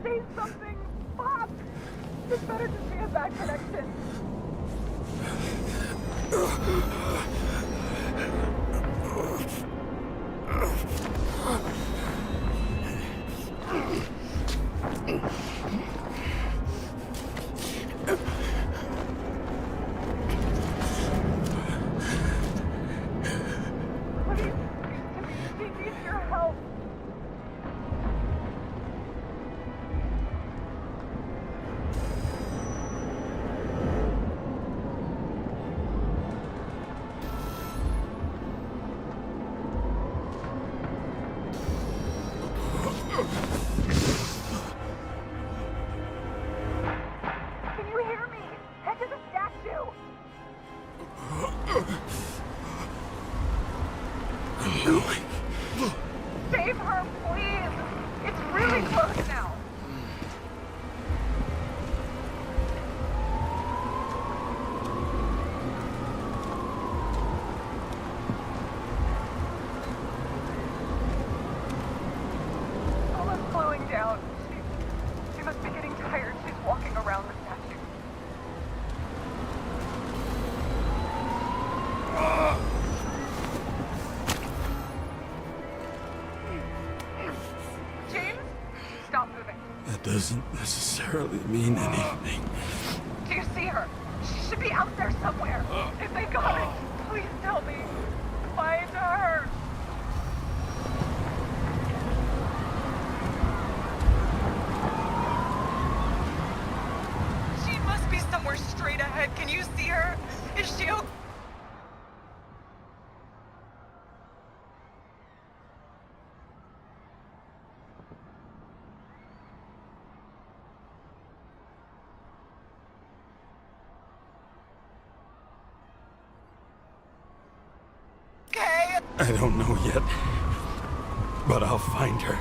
K: Say something! Fuck! This better just be a bad connection. Please, we need your help. Can you hear me? Head to the statue.
A: I'm going.
K: Save her, please. It's really close now. Someone's slowing down. She must be getting tired. She's walking around the statue. James, stop moving.
A: That doesn't necessarily mean anything.
K: Do you see her? She should be out there somewhere. If they got it, please tell me. Find her. She must be somewhere straight ahead. Can you see her? Is she okay?
A: I don't know yet, but I'll find her.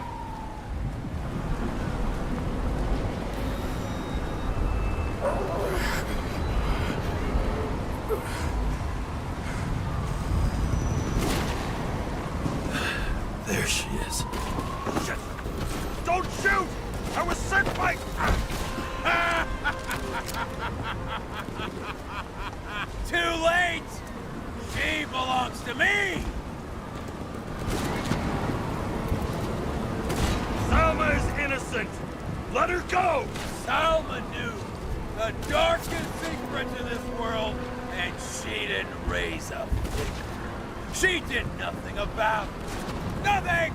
A: There she is.
B: Shit! Don't shoot! I was sent by...
H: Too late! She belongs to me!
B: Salma is innocent! Let her go!
H: Salma knew the darkest secret to this world, and she didn't raise a finger. She did nothing about it. Nothing!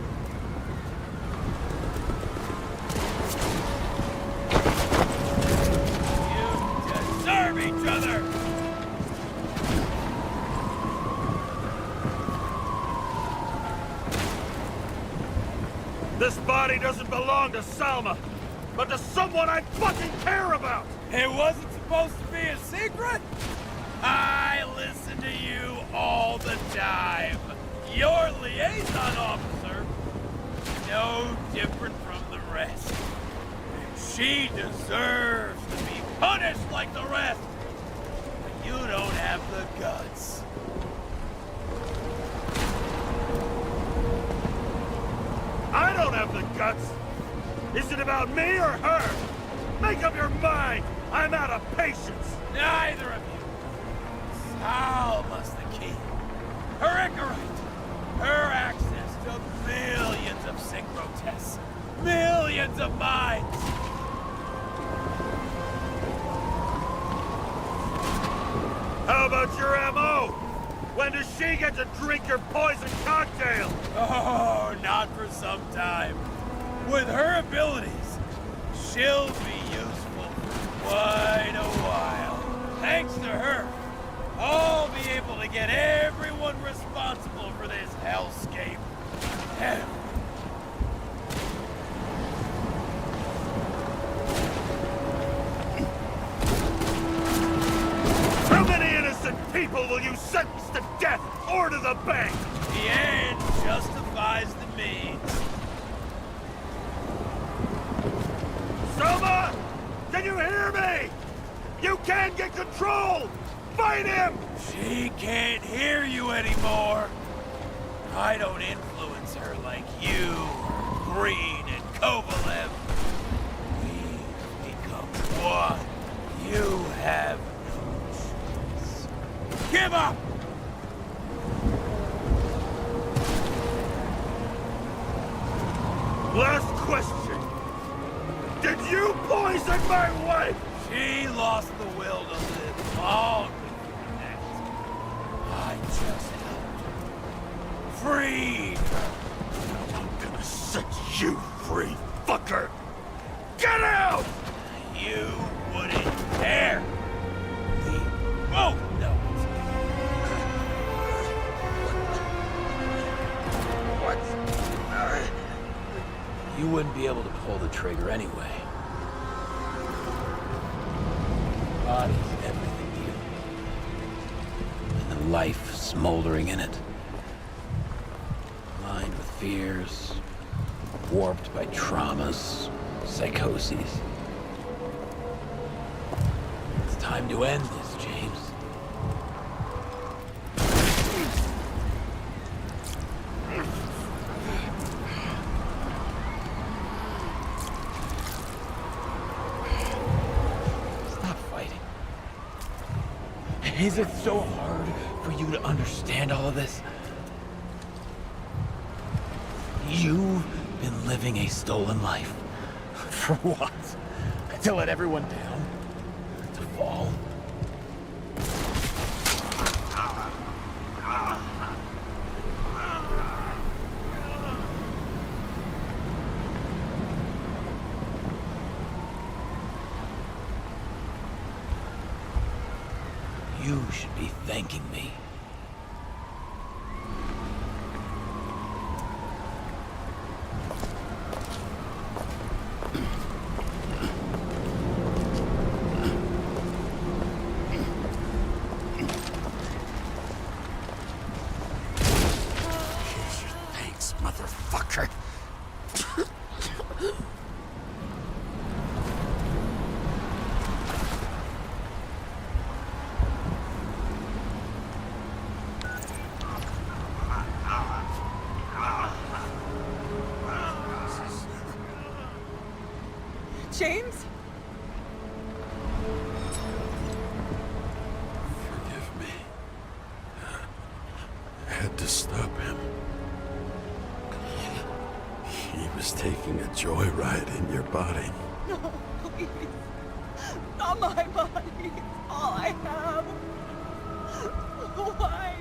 H: You deserve each other!
B: This body doesn't belong to Salma, but to someone I fucking care about!
H: It wasn't supposed to be a secret? I listen to you all the time. Your liaison officer, no different from the rest. And she deserves to be punished like the rest. But you don't have the guts.
B: I don't have the guts! Is it about me or her? Make up your mind! I'm out of patience!
H: Neither of you. Salma's the key. Her Icarite. Her access to millions of synchro tests. Millions of minds.
B: How about your M.O.? When does she get to drink your poison cocktail?
H: Oh, not for some time. With her abilities, she'll be useful for quite a while. Thanks to her, I'll be able to get everyone responsible for this hellscape.
B: How many innocent people people will you sentence to death or to the bank?
L: The end justifies the means.
B: Selma! Can you hear me? You can get control! Fight him!
L: She can't hear you anymore. I don't influence her like you, Green and Kovalev. We've become one. You have no choice. Give up!
B: Last question. Did you poison my wife?
L: She lost the will to live long before that. I just helped her. Freed her.
B: I'm gonna set you free, fucker! Get out!
L: You wouldn't care. We both know it. You wouldn't be able to pull the trigger anyway. Body's everything to you. And the life smoldering in it. Lined with fears, warped by traumas, psychoses. It's time to end this, James. Stop fighting. Is it so hard for you to understand all of this? You've been living a stolen life. For what? To let everyone down? To fall? You should be thanking me.
B: Thanks, motherfucker.
K: James?
A: Forgive me. I had to stop him. He was taking a joyride in your body.
K: No, please. Not my body. It's all I have. Why?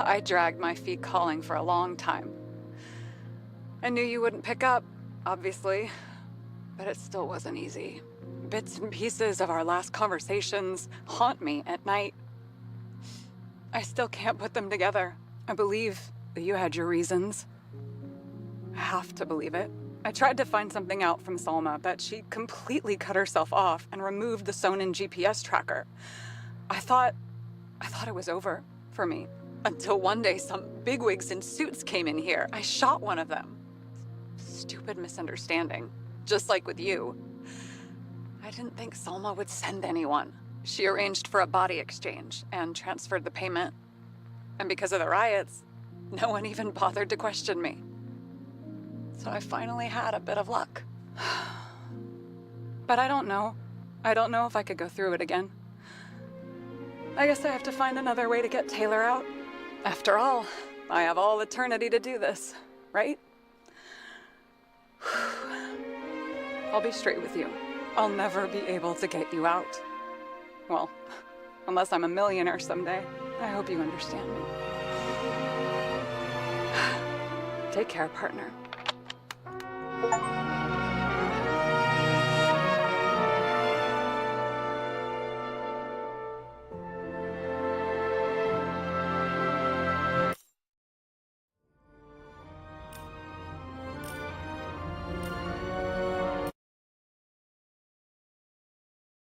E: I dragged my feet calling for a long time. I knew you wouldn't pick up, obviously, but it still wasn't easy. Bits and pieces of our last conversations haunt me at night. I still can't put them together. I believe that you had your reasons. I have to believe it. I tried to find something out from Salma, but she completely cut herself off and removed the Sonin GPS tracker. I thought it was over for me. Until one day some bigwigs in suits came in here. I shot one of them. Stupid misunderstanding, just like with you. I didn't think Salma would send anyone. She arranged for a body exchange and transferred the payment. And because of the riots, no one even bothered to question me. So I finally had a bit of luck. But I don't know. I don't know if I could go through it again. I guess I have to find another way to get Taylor out. After all, I have all eternity to do this, right? I'll be straight with you. I'll never be able to get you out. Well, unless I'm a millionaire someday. I hope you understand me. Take care, partner.